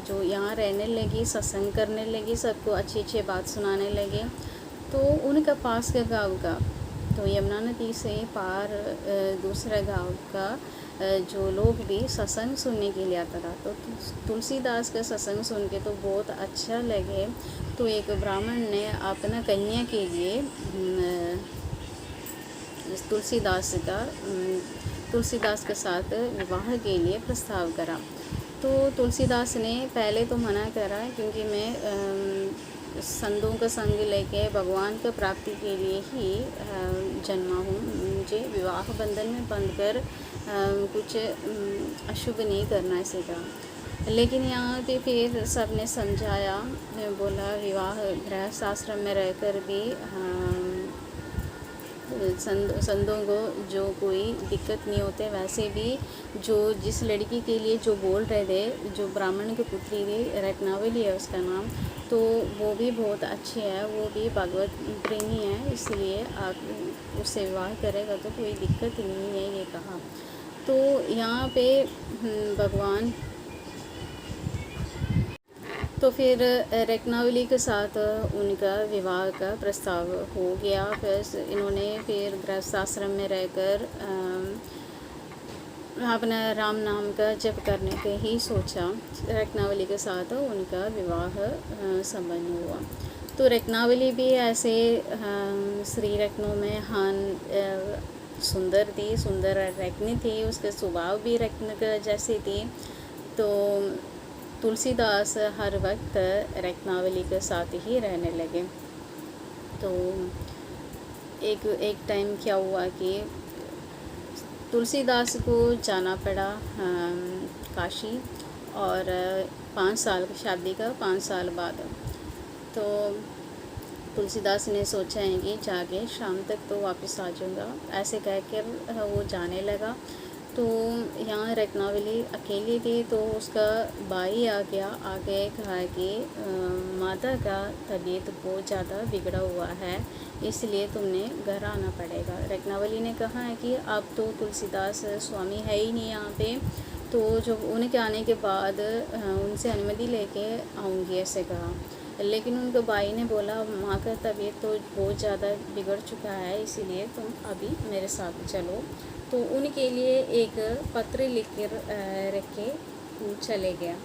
जो यहाँ रहने लगी, सत्संग करने लगी, सबको अच्छी अच्छी बात सुनाने लगे। तो उनका पास का गाँव का, तो यमुना नदी से पार दूसरा गांव का जो लोग भी सत्संग सुनने के लिए आता था। तो तुलसीदास का सत्संग सुन के तो बहुत अच्छा लगे। तो एक ब्राह्मण ने अपना कन्या के लिए तुलसीदास के साथ विवाह के लिए प्रस्ताव करा। तो तुलसीदास ने पहले तो मना करा, क्योंकि मैं संतों का संग लेके भगवान का प्राप्ति के लिए ही जन्मा हूँ, मुझे विवाह बंधन में बंधकर कुछ अशुभ नहीं करना है सीधा। लेकिन यहाँ पे फिर सब ने समझाया, बोला विवाह गृहस्थ आश्रम में रहकर भी संतों को जो कोई दिक्कत नहीं होते। वैसे भी जो जिस लड़की के लिए जो बोल रहे थे, जो ब्राह्मण की पुत्री थी, रत्नावली है उसका नाम, तो वो भी बहुत अच्छी है, वो भी भगवत प्रेमी है, इसलिए आप उससे विवाह करेगा तो कोई दिक्कत नहीं है, ये कहा। तो यहाँ पे भगवान, तो फिर रत्नावली के साथ उनका विवाह का प्रस्ताव हो गया। फिर इन्होंने फिर गृहस्थ आश्रम में रहकर अपना राम नाम का जप करने के ही सोचा। रत्नावली के साथ उनका विवाह संपन्न हुआ। तो रत्नावली भी ऐसे श्री रत्नों में सुंदर थी, सुंदर रत्नी थी, उसका स्वभाव भी रत्न का जैसी थी। तो तुलसीदास हर वक्त रत्नावली के साथ ही रहने लगे। तो एक टाइम क्या हुआ कि तुलसीदास को जाना पड़ा काशी, और 5 साल की शादी का 5 साल बाद। तो तुलसीदास ने सोचा है कि जाके शाम तक तो वापस आ जाऊँगा, ऐसे कहकर वो जाने लगा। तो यहाँ रत्नावली अकेली थी, तो उसका भाई आ गया, आगे कहा कि माता का तबीयत बहुत ज़्यादा बिगड़ा हुआ है, इसलिए तुमने घर आना पड़ेगा। रत्नावली ने कहा है कि अब तो तुलसीदास स्वामी है ही नहीं यहाँ पे, तो जो उनके आने के बाद उनसे अनुमति लेके आऊँगी, ऐसे कहा। लेकिन उनके भाई ने बोला माँ का तबीयत तो बहुत ज़्यादा बिगड़ चुका है, इसीलिए तुम अभी मेरे साथ चलो। तो उनके लिए एक पत्र लिख कर रख के चले गया।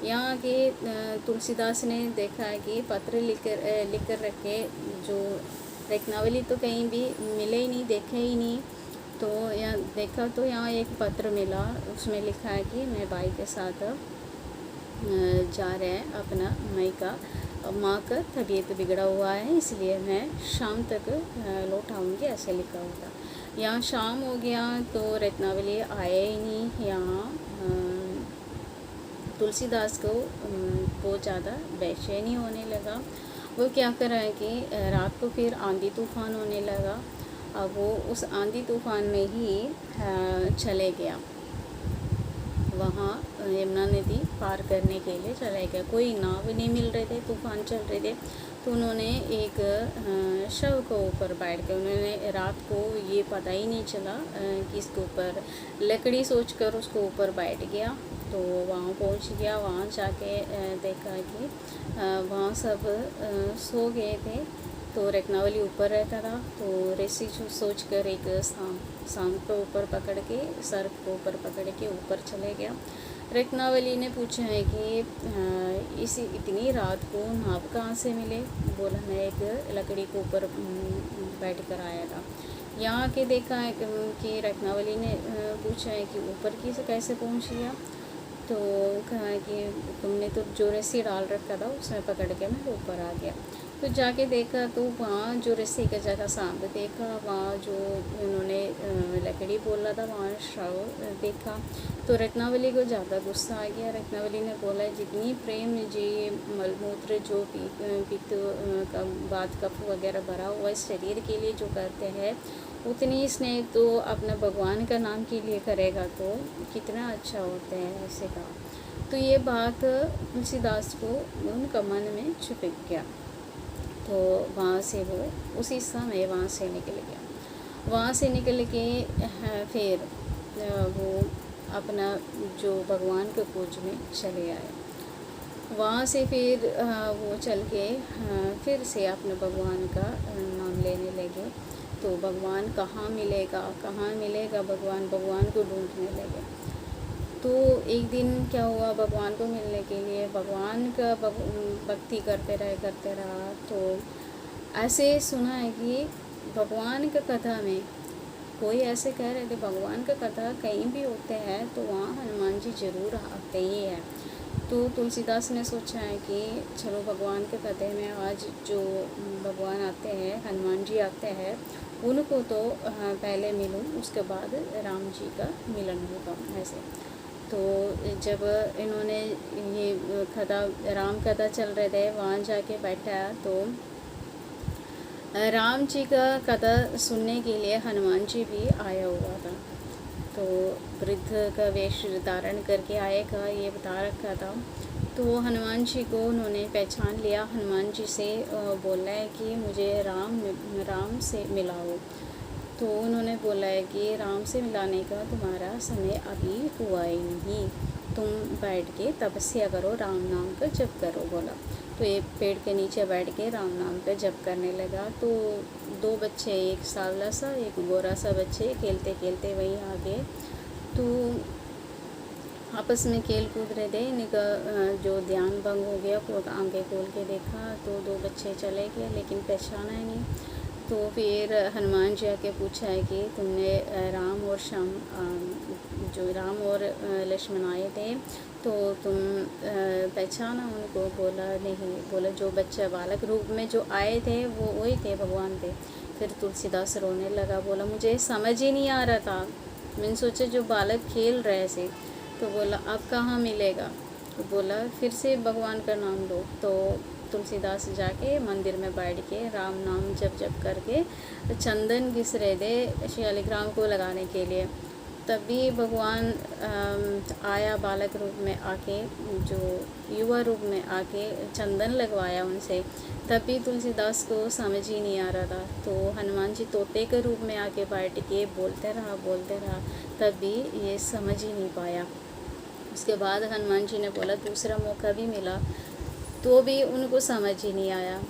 यहाँ के तुलसीदास ने देखा कि पत्र लिख कर रखे, जो रत्नावली तो कहीं भी मिले ही नहीं, देखे ही नहीं। तो यहाँ देखा तो यहाँ एक पत्र मिला, उसमें लिखा है कि मैं भाई के साथ जा रहे हैं अपना मायका, माँ का तबीयत बिगड़ा हुआ है, इसलिए मैं शाम तक लौट आऊँगी, ऐसे लिखा हुआ था। यहाँ शाम हो गया तो रत्नावली आए ही नहीं। यहाँ तुलसीदास को बहुत ज़्यादा बेचैनी होने लगा। वो क्या कर रहा है कि रात को फिर आंधी तूफ़ान होने लगा। अब वो उस आंधी तूफ़ान में ही चले गया, वहाँ यमुना नदी पार करने के लिए चले गया। कोई नाव नहीं मिल रहे थे, तूफ़ान चल रहे थे, तो उन्होंने एक शव को ऊपर बैठ के, उन्होंने रात को ये पता ही नहीं चला कि इसके ऊपर लकड़ी सोचकर उसको ऊपर बैठ गया। तो वहाँ पहुँच गया, वहाँ जाके देखा कि वहाँ सब सो गए थे। तो रत्नावली ऊपर रहता था, तो ऋषि सोच कर एक सांप को ऊपर पकड़ के, सर्प को ऊपर पकड़ के ऊपर चले गया। रत्नावली ने पूछा है कि इस इतनी रात को नाव कहाँ से मिले? बोला मैं एक लकड़ी के ऊपर बैठ कर आया था। यहाँ के देखा है कि रत्नावली ने पूछा है कि ऊपर की से कैसे पहुँच गया? तो कहा कि तुमने तो जो रस्सी डाल रखा था उसमें पकड़ के मैं ऊपर आ गया। तो जाके देखा तो वहाँ जो रस्सी का जगह सांप देखा, वहाँ जो उन्होंने लकड़ी बोला था वहाँ शव देखा। तो रत्नावली को ज़्यादा गुस्सा आ गया। रत्नावली ने बोला जितनी प्रेम जी मलमूत्र जो पित्त का बात कफ वगैरह भरा हुआ इस शरीर के लिए जो करते हैं, उतनी स्नेह तो अपना भगवान का नाम के लिए करेगा तो कितना अच्छा होता है, ऐसे कहा। तो ये बात तुलसीदास को उनका मन में चिपक गया। तो वहाँ से वो उसी समय वहाँ से निकल गया। वहाँ से निकल के फिर वो अपना जो भगवान के खोज में चले आए। वहाँ से फिर वो चल के फिर से अपने भगवान का नाम लेने लगे। तो भगवान कहाँ मिलेगा भगवान को ढूंढने लगे। तो एक दिन क्या हुआ, भगवान को मिलने के लिए भगवान का भक्ति करते रहा। तो ऐसे सुना है कि भगवान का कथा में कोई ऐसे कह रहे थे भगवान का कथा कहीं भी होते हैं तो वहाँ हनुमान जी ज़रूर आते ही हैं। तो तुलसीदास ने सोचा है कि चलो भगवान के कथे में आज जो भगवान आते हैं, हनुमान जी आते हैं, उनको तो पहले मिलूँ, उसके बाद राम जी का मिलन होगा ऐसे। तो जब इन्होंने ये कथा राम कथा चल रहे थे, वहाँ जाके बैठा तो राम जी का कथा सुनने के लिए हनुमान जी भी आया हुआ था। तो वृद्ध का वेश धारण करके आएगा ये बता रखा था। तो हनुमान जी को उन्होंने पहचान लिया। हनुमान जी से बोला है कि मुझे राम से मिलाओ। तो उन्होंने बोला है कि राम से मिलाने का तुम्हारा समय अभी हुआ ही नहीं, तुम बैठ के तपस्या करो, राम नाम का जप करो बोला। तो एक पेड़ के नीचे बैठ के राम नाम का जप करने लगा। तो दो बच्चे, एक सांवला सा एक गोरा सा बच्चे खेलते खेलते वहीं आ गए। तो आपस में खेल कूद रहे थे। इनका जो ध्यान भंग हो गया, आंखें खोल के देखा तो दो बच्चे चले गए, लेकिन पहचाना ही नहीं। तो फिर हनुमान जी आके पूछा है कि तुमने राम और लक्ष्मण आए थे तो तुम पहचाना उनको? बोला नहीं। बोला जो बच्चा बालक रूप में जो आए थे वो वही थे, भगवान थे। फिर तुलसीदास रोने लगा, बोला मुझे समझ ही नहीं आ रहा था, मैंने सोचा जो बालक खेल रहे थे। तो बोला अब कहाँ मिलेगा? तो बोला फिर से भगवान का नाम लो। तो तुलसीदास जाके मंदिर में बैठ के राम नाम जप करके चंदन घिस रहे थे शालिग्राम को लगाने के लिए। तभी भगवान आया बालक रूप में आके, जो युवा रूप में आके चंदन लगवाया उनसे। तभी तुलसीदास को समझ ही नहीं आ रहा था। तो हनुमान जी तोते के रूप में आके बैठ के बोलते रहा, तभी ये समझ ही नहीं पाया। उसके बाद हनुमान जी ने बोला दूसरा मौका भी मिला तो भी उनको समझ ही नहीं आया।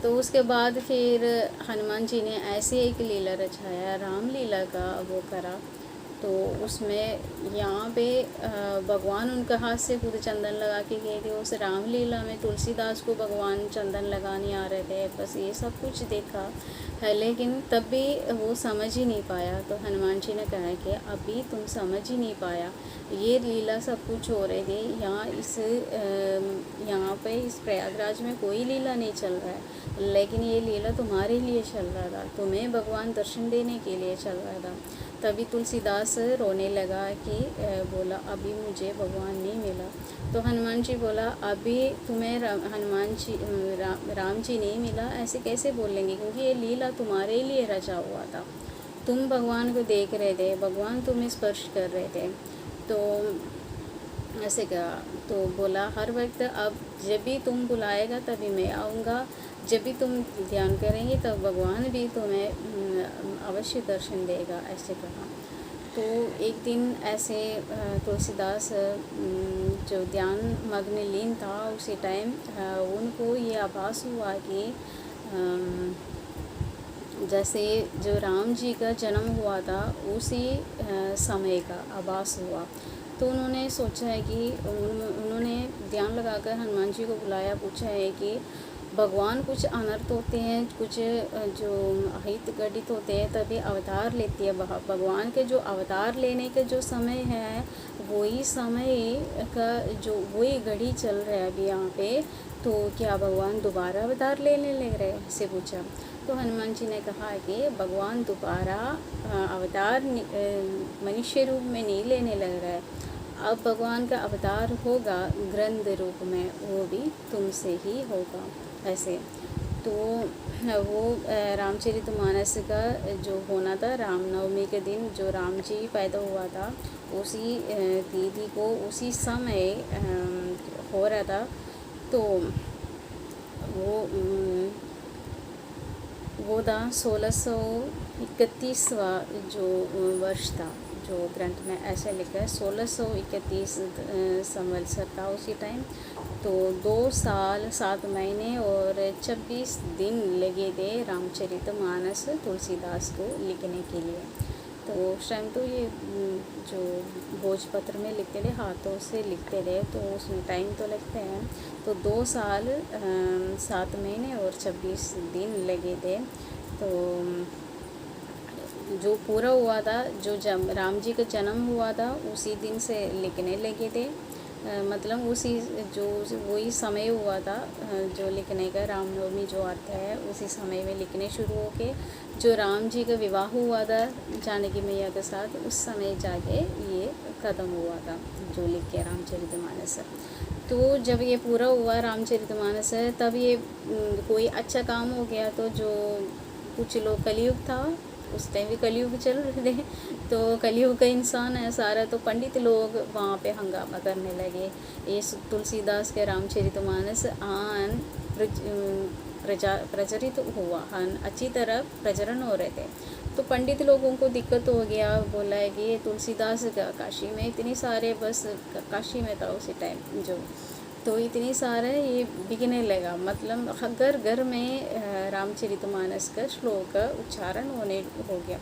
तो उसके बाद फिर हनुमान जी ने ऐसे एक लीला रचाया, रामलीला का वो करा। तो उसमें यहाँ पे भगवान उनका हाथ से खुद चंदन लगा के गए थे। उस रामलीला में तुलसीदास को भगवान चंदन लगाने आ रहे थे। बस ये सब कुछ देखा लेकिन तब भी वो समझ ही नहीं पाया। तो हनुमान जी ने कहा कि अभी तुम समझ ही नहीं पाया, ये लीला सब कुछ हो रही थी यहाँ यहाँ पे इस प्रयागराज में कोई लीला नहीं चल रहा है, लेकिन ये लीला तुम्हारे लिए चल रहा था, तुम्हें भगवान दर्शन देने के लिए चल रहा था। तभी तुलसीदास रोने लगा कि बोला अभी मुझे भगवान नहीं मिला। तो हनुमान जी बोला अभी तुम्हें राम जी नहीं मिला, ऐसे कैसे बोलेंगे, क्योंकि ये लीला तुम्हारे लिए रचा हुआ था, तुम भगवान को देख रहे थे, भगवान तुम्हें स्पर्श कर रहे थे। तो ऐसे कहा। तो बोला हर वक्त अब जब भी तुम बुलाएगा तभी मैं आऊँगा, जब भी तुम ध्यान करेंगे तब भगवान भी तुम्हें अवश्य दर्शन देगा, ऐसे कहा। तो एक दिन ऐसे तुलसीदास जो ध्यान मग्न लीन था, उसी टाइम उनको ये आभास हुआ कि जैसे जो राम जी का जन्म हुआ था उसी समय का आभास हुआ। तो उन्होंने सोचा है कि उन्होंने ध्यान लगाकर हनुमान जी को बुलाया, पूछा है कि भगवान कुछ अनर्थ होते हैं, कुछ जो अहित घटित होते हैं तभी अवतार लेती है। भगवान के जो अवतार लेने का जो समय है वही समय का जो वही घड़ी चल रहा है अभी यहाँ पे, तो क्या भगवान दोबारा अवतार लेने लग रहे हैं, से पूछा। तो हनुमान जी ने कहा कि भगवान दोबारा अवतार मनुष्य रूप में नहीं लेने लग रहा है, अब भगवान का अवतार होगा ग्रंथ रूप में, वो भी तुमसे ही होगा, ऐसे। तो वो रामचरितमानस का जो होना था रामनवमी के दिन, जो राम जी पैदा हुआ था उसी तिथि को उसी समय हो रहा था। तो वो था 1631वां जो वर्ष था, जो ग्रंथ में ऐसे लिखा है 1631 संवत्सर था उसी टाइम। तो 2 साल 7 महीने और 26 दिन लगे थे रामचरितमानस तुलसीदास को लिखने के लिए। तो उस टाइम तो ये जो भोजपत्र में लिखते थे, हाथों से लिखते थे, तो उसमें टाइम तो लगते हैं। तो 2 साल 7 महीने और 26 दिन लगे थे। तो जो पूरा हुआ था, जो राम जी का जन्म हुआ था उसी दिन से लिखने लगे थे, मतलब उसी जो वही समय हुआ था जो लिखने का, रामनवमी जो आता है उसी समय में लिखने शुरू हो के, जो राम जी का विवाह हुआ था जानकी मैया के साथ, उस समय जाके ये ख़त्म हुआ था जो लिख के रामचरितमानस। तो जब ये पूरा हुआ रामचरितमानस तब ये कोई अच्छा काम हो गया, तो जो कुछ लोग, कलयुग था उस टाइम भी कलयुग चल रहे थे, तो कलयुग का इंसान है सारा, तो पंडित लोग वहाँ पे हंगामा करने लगे। ये तुलसीदास के रामचरितमानस आन प्रचलित हुआ, अच्छी तरह प्रचलन हो रहे थे। तो पंडित लोगों को दिक्कत हो गया, बोला है कि ये तुलसीदास का काशी में इतनी सारे, बस काशी में था उसी टाइम जो, तो इतनी सारे ये बिकने लगा, मतलब घर घर में रामचरितमानस का श्लोक का उच्चारण हो गया।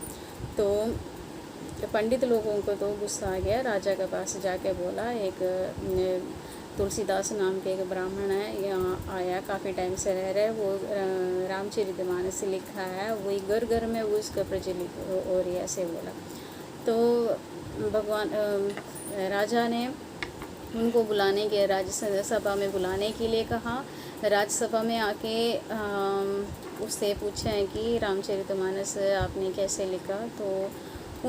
तो पंडित लोगों को तो गुस्सा आ गया, राजा के पास जाके बोला, एक तुलसीदास नाम के एक ब्राह्मण है यहाँ आया, काफ़ी टाइम से रह रहे, वो रामचरितमानस लिखा है, वही घर घर में वो इसका प्रचलित हो रही है, ऐसे बोला। तो भगवान राजा ने उनको बुलाने के, राज्यसभा में बुलाने के लिए कहा। राज्यसभा में आके उससे पूछा है कि रामचरितमानस आपने कैसे लिखा। तो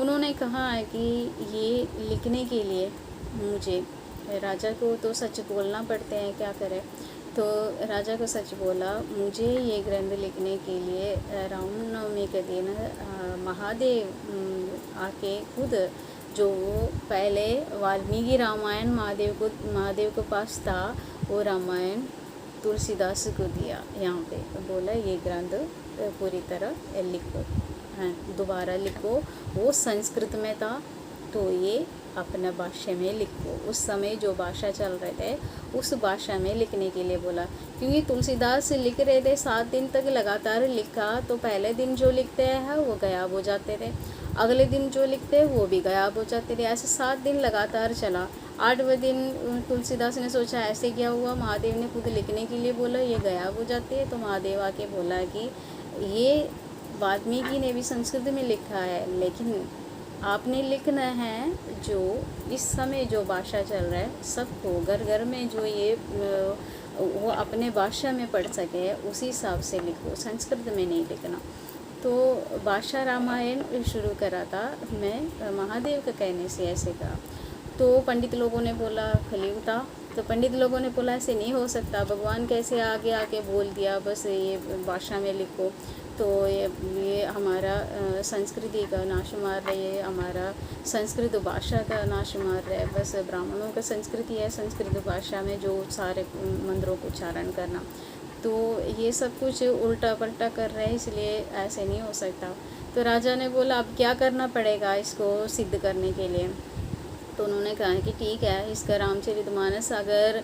उन्होंने कहा है कि ये लिखने के लिए मुझे, राजा को तो सच बोलना पड़ते हैं, क्या करें। तो राजा को सच बोला, मुझे ये ग्रंथ लिखने के लिए रामनवमी के दिन महादेव आके खुद, जो पहले वाल्मीकि रामायण महादेव के पास था, वो रामायण तुलसीदास को दिया यहाँ पे, बोला ये ग्रंथ पूरी तरह लिखो, दोबारा लिखो। वो संस्कृत में था तो ये अपना भाषा में लिखो, उस समय जो भाषा चल रहे थे उस भाषा में लिखने के लिए बोला। क्योंकि तुलसीदास लिख रहे थे 7 दिन तक लगातार लिखा, तो पहले दिन जो लिखते हैं वो गायब हो जाते थे, अगले दिन जो लिखते हैं वो भी गायब हो जाते थे, ऐसे 7 दिन लगातार चला। 8वें दिन तुलसीदास ने सोचा ऐसे क्या हुआ, महादेव ने खुद लिखने के लिए बोला, ये गायब हो जाती है। तो महादेव आके बोला कि ये वाल्मीकि ने भी संस्कृत में लिखा है, लेकिन आपने लिखना है जो इस समय जो भाषा चल रहा है सबको घर घर में जो ये वो अपने भाषा में पढ़ सके उसी हिसाब से लिखो, संस्कृत में नहीं लिखना। तो भाषा रामायण शुरू करा था मैं महादेव का कहने से ऐसे कहा। तो पंडित लोगों ने बोला कलयुग था, तो पंडित लोगों ने बोला ऐसे नहीं हो सकता, भगवान कैसे आगे आके बोल दिया बस ये भाषा में लिखो, तो ये हमारा संस्कृति का नाश मार रही है, हमारा संस्कृत भाषा का नाश मार रहा है। बस ब्राह्मणों का संस्कृति है संस्कृत भाषा में जो सारे मंत्रों को उच्चारण करना, तो ये सब कुछ उल्टा पल्टा कर रहे हैं, इसलिए ऐसे नहीं हो सकता। तो राजा ने बोला अब क्या करना पड़ेगा इसको सिद्ध करने के लिए। तो उन्होंने कहा कि ठीक है, इसका रामचरितमानस अगर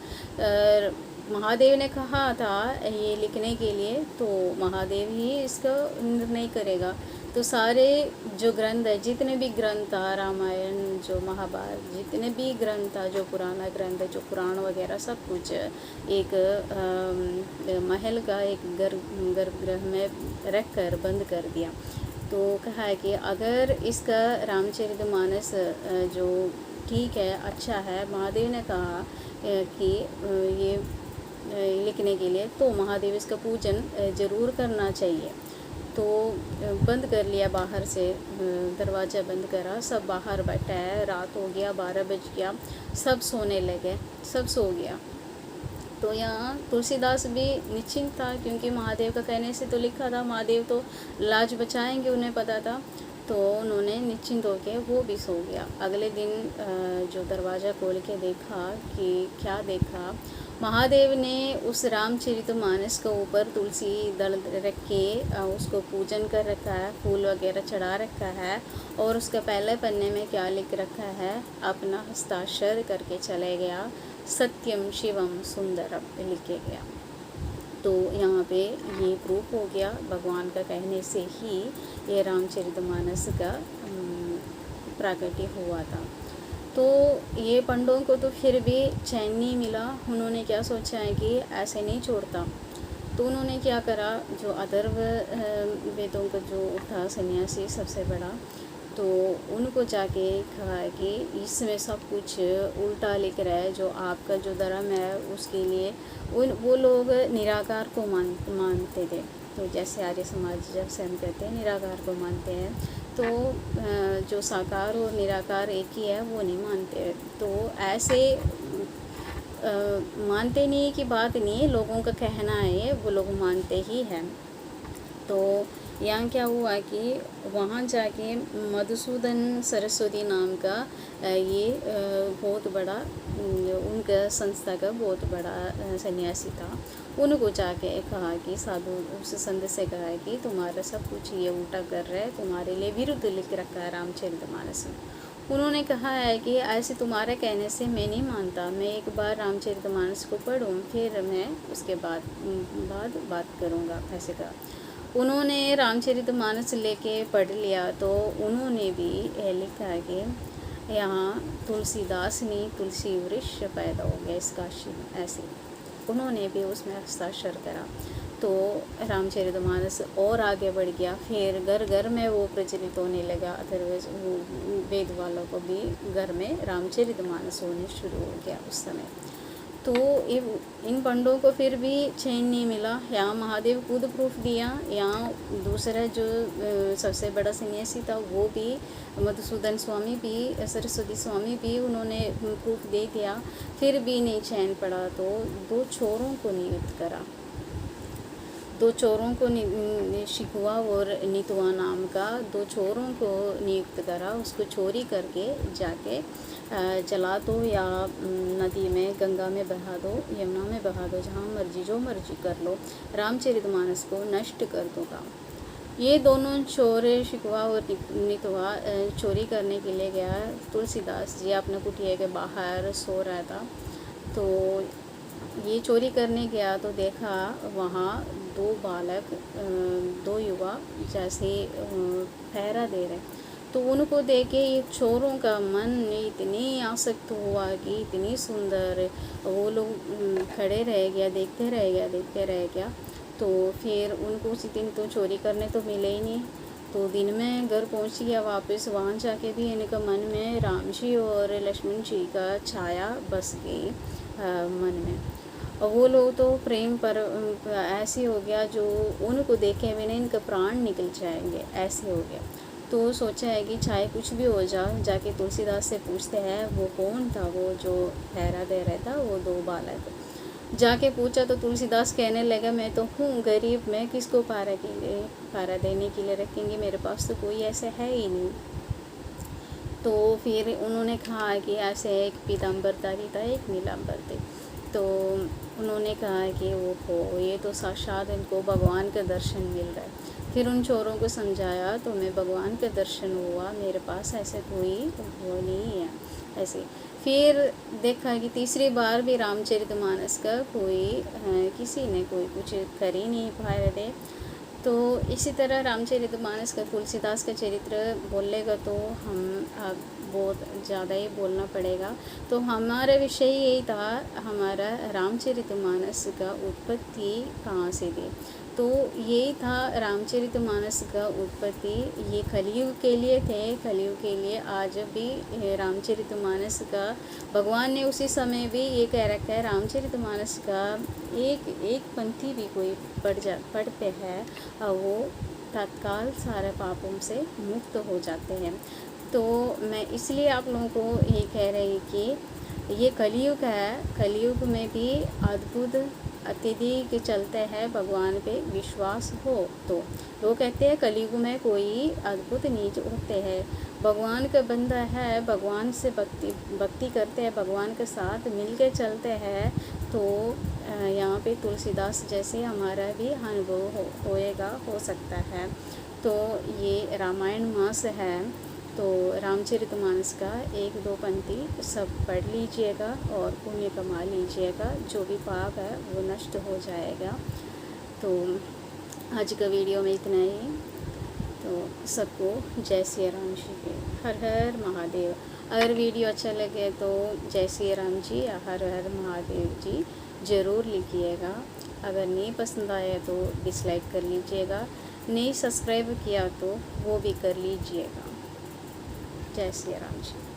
महादेव ने कहा था ये लिखने के लिए, तो महादेव ही इसका निर्णय करेगा। तो सारे जो ग्रंथ है, जितने भी ग्रंथ था रामायण, जो महाभारत, जितने भी ग्रंथ था, जो पुराना ग्रंथ है, जो पुराण वगैरह सब कुछ एक महल का एक गर्भगृह में रख कर बंद कर दिया। तो कहा है कि अगर इसका रामचरितमानस जो ठीक है अच्छा है, महादेव ने कहा कि ये लिखने के लिए, तो महादेव इसका पूजन ज़रूर करना चाहिए। तो बंद कर लिया, बाहर से दरवाज़ा बंद करा, सब बाहर बैठा है, रात हो गया, 12 बज गया, सब सोने लगे, सब सो गया। तो यहाँ तुलसीदास भी निश्चिंत था, क्योंकि महादेव का कहने से तो लिखा था, महादेव तो लाज बचाएंगे, उन्हें पता था। तो उन्होंने निश्चिंत होकर वो भी सो गया। अगले दिन जो दरवाज़ा खोल के देखा कि क्या देखा, महादेव ने उस रामचरितमानस के ऊपर तुलसी दल रख के उसको पूजन कर रखा है, फूल वगैरह चढ़ा रखा है, और उसका पहले पन्ने में क्या लिख रखा है, अपना हस्ताक्षर करके चले गया, सत्यम शिवम सुंदरम लिखे गया। तो यहाँ पे ये प्रूफ हो गया, भगवान का कहने से ही ये रामचरितमानस का प्राकट्य हुआ था। तो ये पंडों को तो फिर भी चैन नहीं मिला। उन्होंने क्या सोचा है कि ऐसे नहीं छोड़ता, तो उन्होंने क्या करा, जो अथर्व वेदों का जो था सन्यासी सबसे बड़ा, तो उनको जाके कहा कि इसमें सब कुछ उल्टा लिख रहा है, जो आपका जो धर्म है उसके लिए वो लोग निराकार को मानते थे। तो जैसे आर्य समाज जब से हम कहते हैं निराकार को मानते हैं, तो जो साकार और निराकार एक ही है वो नहीं मानते। तो ऐसे मानते नहीं की बात नहीं है, लोगों का कहना है, वो लोग मानते ही हैं। तो यहाँ क्या हुआ कि वहाँ जाके मधुसूदन सरस्वती नाम का ये बहुत बड़ा उनका संस्था का बहुत बड़ा सन्यासी था। उनको जाके कहा कि साधु उस संत से कहा कि तुम्हारा सब कुछ ये उल्टा कर रहा है, तुम्हारे लिए विरुद्ध लिख रखा है रामचरितमानस। उन्होंने कहा है कि ऐसे तुम्हारे कहने से मैं नहीं मानता, मैं एक बार रामचरितमानस को पढ़ूँ, फिर मैं उसके बाद बात करूँगा, ऐसे कहा। उन्होंने रामचरितमानस लेके पढ़ लिया, तो उन्होंने भी लिखा कि यहाँ तुलसीदास ने तुलसी वृक्ष पैदा हो गया इस काशी में, ऐसे उन्होंने भी उसमें हस्ताक्षर करा। तो रामचरितमानस और आगे बढ़ गया, फिर घर घर में वो प्रचलित होने लगा। अथर्ववेद वेद वालों को भी घर में रामचरितमानस होने शुरू हो गया उस समय। तो इन पंडों को फिर भी चैन नहीं मिला। यहाँ महादेव खुद प्रूफ दिया, यहाँ दूसरा जो सबसे बड़ा सन्यासी था वो भी मधुसूदन स्वामी भी, सरस्वती स्वामी भी, उन्होंने प्रूफ दे दिया, फिर भी नहीं चैन पड़ा। तो दो चोरों को नियुक्त करा, दो चोरों को शिकवा और नितवा नाम का दो चोरों को नियुक्त करा। उसको चोरी करके जाके जला दो, या नदी में, गंगा में बहा दो, यमुना में बहा दो, जहाँ मर्जी जो मर्जी कर लो, रामचरितमानस को नष्ट कर दूँगा। ये दोनों चोर शिकवा और नितवा चोरी करने के लिए गया। तुलसीदास जी अपने कुटिया के बाहर सो रहा था, तो ये चोरी करने गया तो देखा वहाँ दो बालक, दो युवा जैसे पहरा दे रहे। तो उनको देखे ये चोरों का मन इतनी आसक्त हुआ कि इतनी सुंदर, वो लोग खड़े रह गया, देखते रह गया। तो फिर उनको उसी दिन तो चोरी करने तो मिले ही नहीं। तो दिन में घर पहुंच गया वापस। वहाँ जाके भी इनका मन में राम जी और लक्ष्मण जी का छाया बस गई मन में। और वो लोग तो प्रेम पर ऐसे हो गया जो उनको देखे बिना इनका प्राण निकल जाएंगे, ऐसे हो गया। तो सोचा है कि चाहे कुछ भी हो जाके तुलसीदास से पूछते हैं वो कौन था, वो जो पहरा दे रहा था, वो 2 बालक। जाके पूछा तो तुलसीदास कहने लगा मैं तो हूँ गरीब, मैं किसको पहरा देने के लिए रखेंगे, मेरे पास तो कोई ऐसा है ही नहीं। तो फिर उन्होंने कहा कि ऐसे एक पीताम्बरधारी था, एक नीलाम्बर थे। तो उन्होंने कहा कि वो ये तो साक्षात इनको भगवान का दर्शन मिल रहा है। फिर उन चोरों को समझाया तो मैं भगवान का दर्शन हुआ, मेरे पास ऐसे कोई वो नहीं है ऐसे। फिर देखा कि तीसरी बार भी रामचरितमानस का कोई किसी ने कोई कुछ कर ही नहीं पाए। तो इसी तरह रामचरितमानस का तुलसीदास का चरित्र बोलेगा तो हम बहुत ज़्यादा ही बोलना पड़ेगा। तो हमारा विषय यही था, हमारा रामचरितमानस का उत्पत्ति कहाँ से थी। तो यही था रामचरितमानस का उत्पत्ति। ये कलयुग के लिए थे, कलयुग के लिए आज भी रामचरितमानस का भगवान ने उसी समय भी ये कह रखा है, रामचरितमानस का एक पंक्ति भी कोई पढ़ते हैं वो तत्काल सारे पापों से मुक्त हो जाते हैं। तो मैं इसलिए आप लोगों को ये कह रही कि ये कलयुग है, कलयुग में भी अद्भुत अत्यधिक चलते हैं, भगवान पे विश्वास हो तो। लोग कहते हैं कलयुग में कोई अद्भुत नीच होते हैं, भगवान का बंदा है, भगवान से भक्ति करते हैं, भगवान के साथ मिल के चलते हैं, तो यहाँ पे तुलसीदास जैसे हमारा भी अनुभव हो सकता है। तो ये रामायण मास है, तो रामचरितमानस का 1-2 पंक्ति सब पढ़ लीजिएगा और पुण्य कमा लीजिएगा, जो भी पाप है वो नष्ट हो जाएगा। तो आज का वीडियो में इतना ही। तो सबको जय श्री राम जी के हर हर महादेव। अगर वीडियो अच्छा लगे तो जय श्री राम जी या हर हर महादेव जी ज़रूर लिखिएगा। अगर नहीं पसंद आया तो डिसलाइक कर लीजिएगा, नहीं सब्सक्राइब किया तो वो भी कर लीजिएगा। जय श्री राम जी।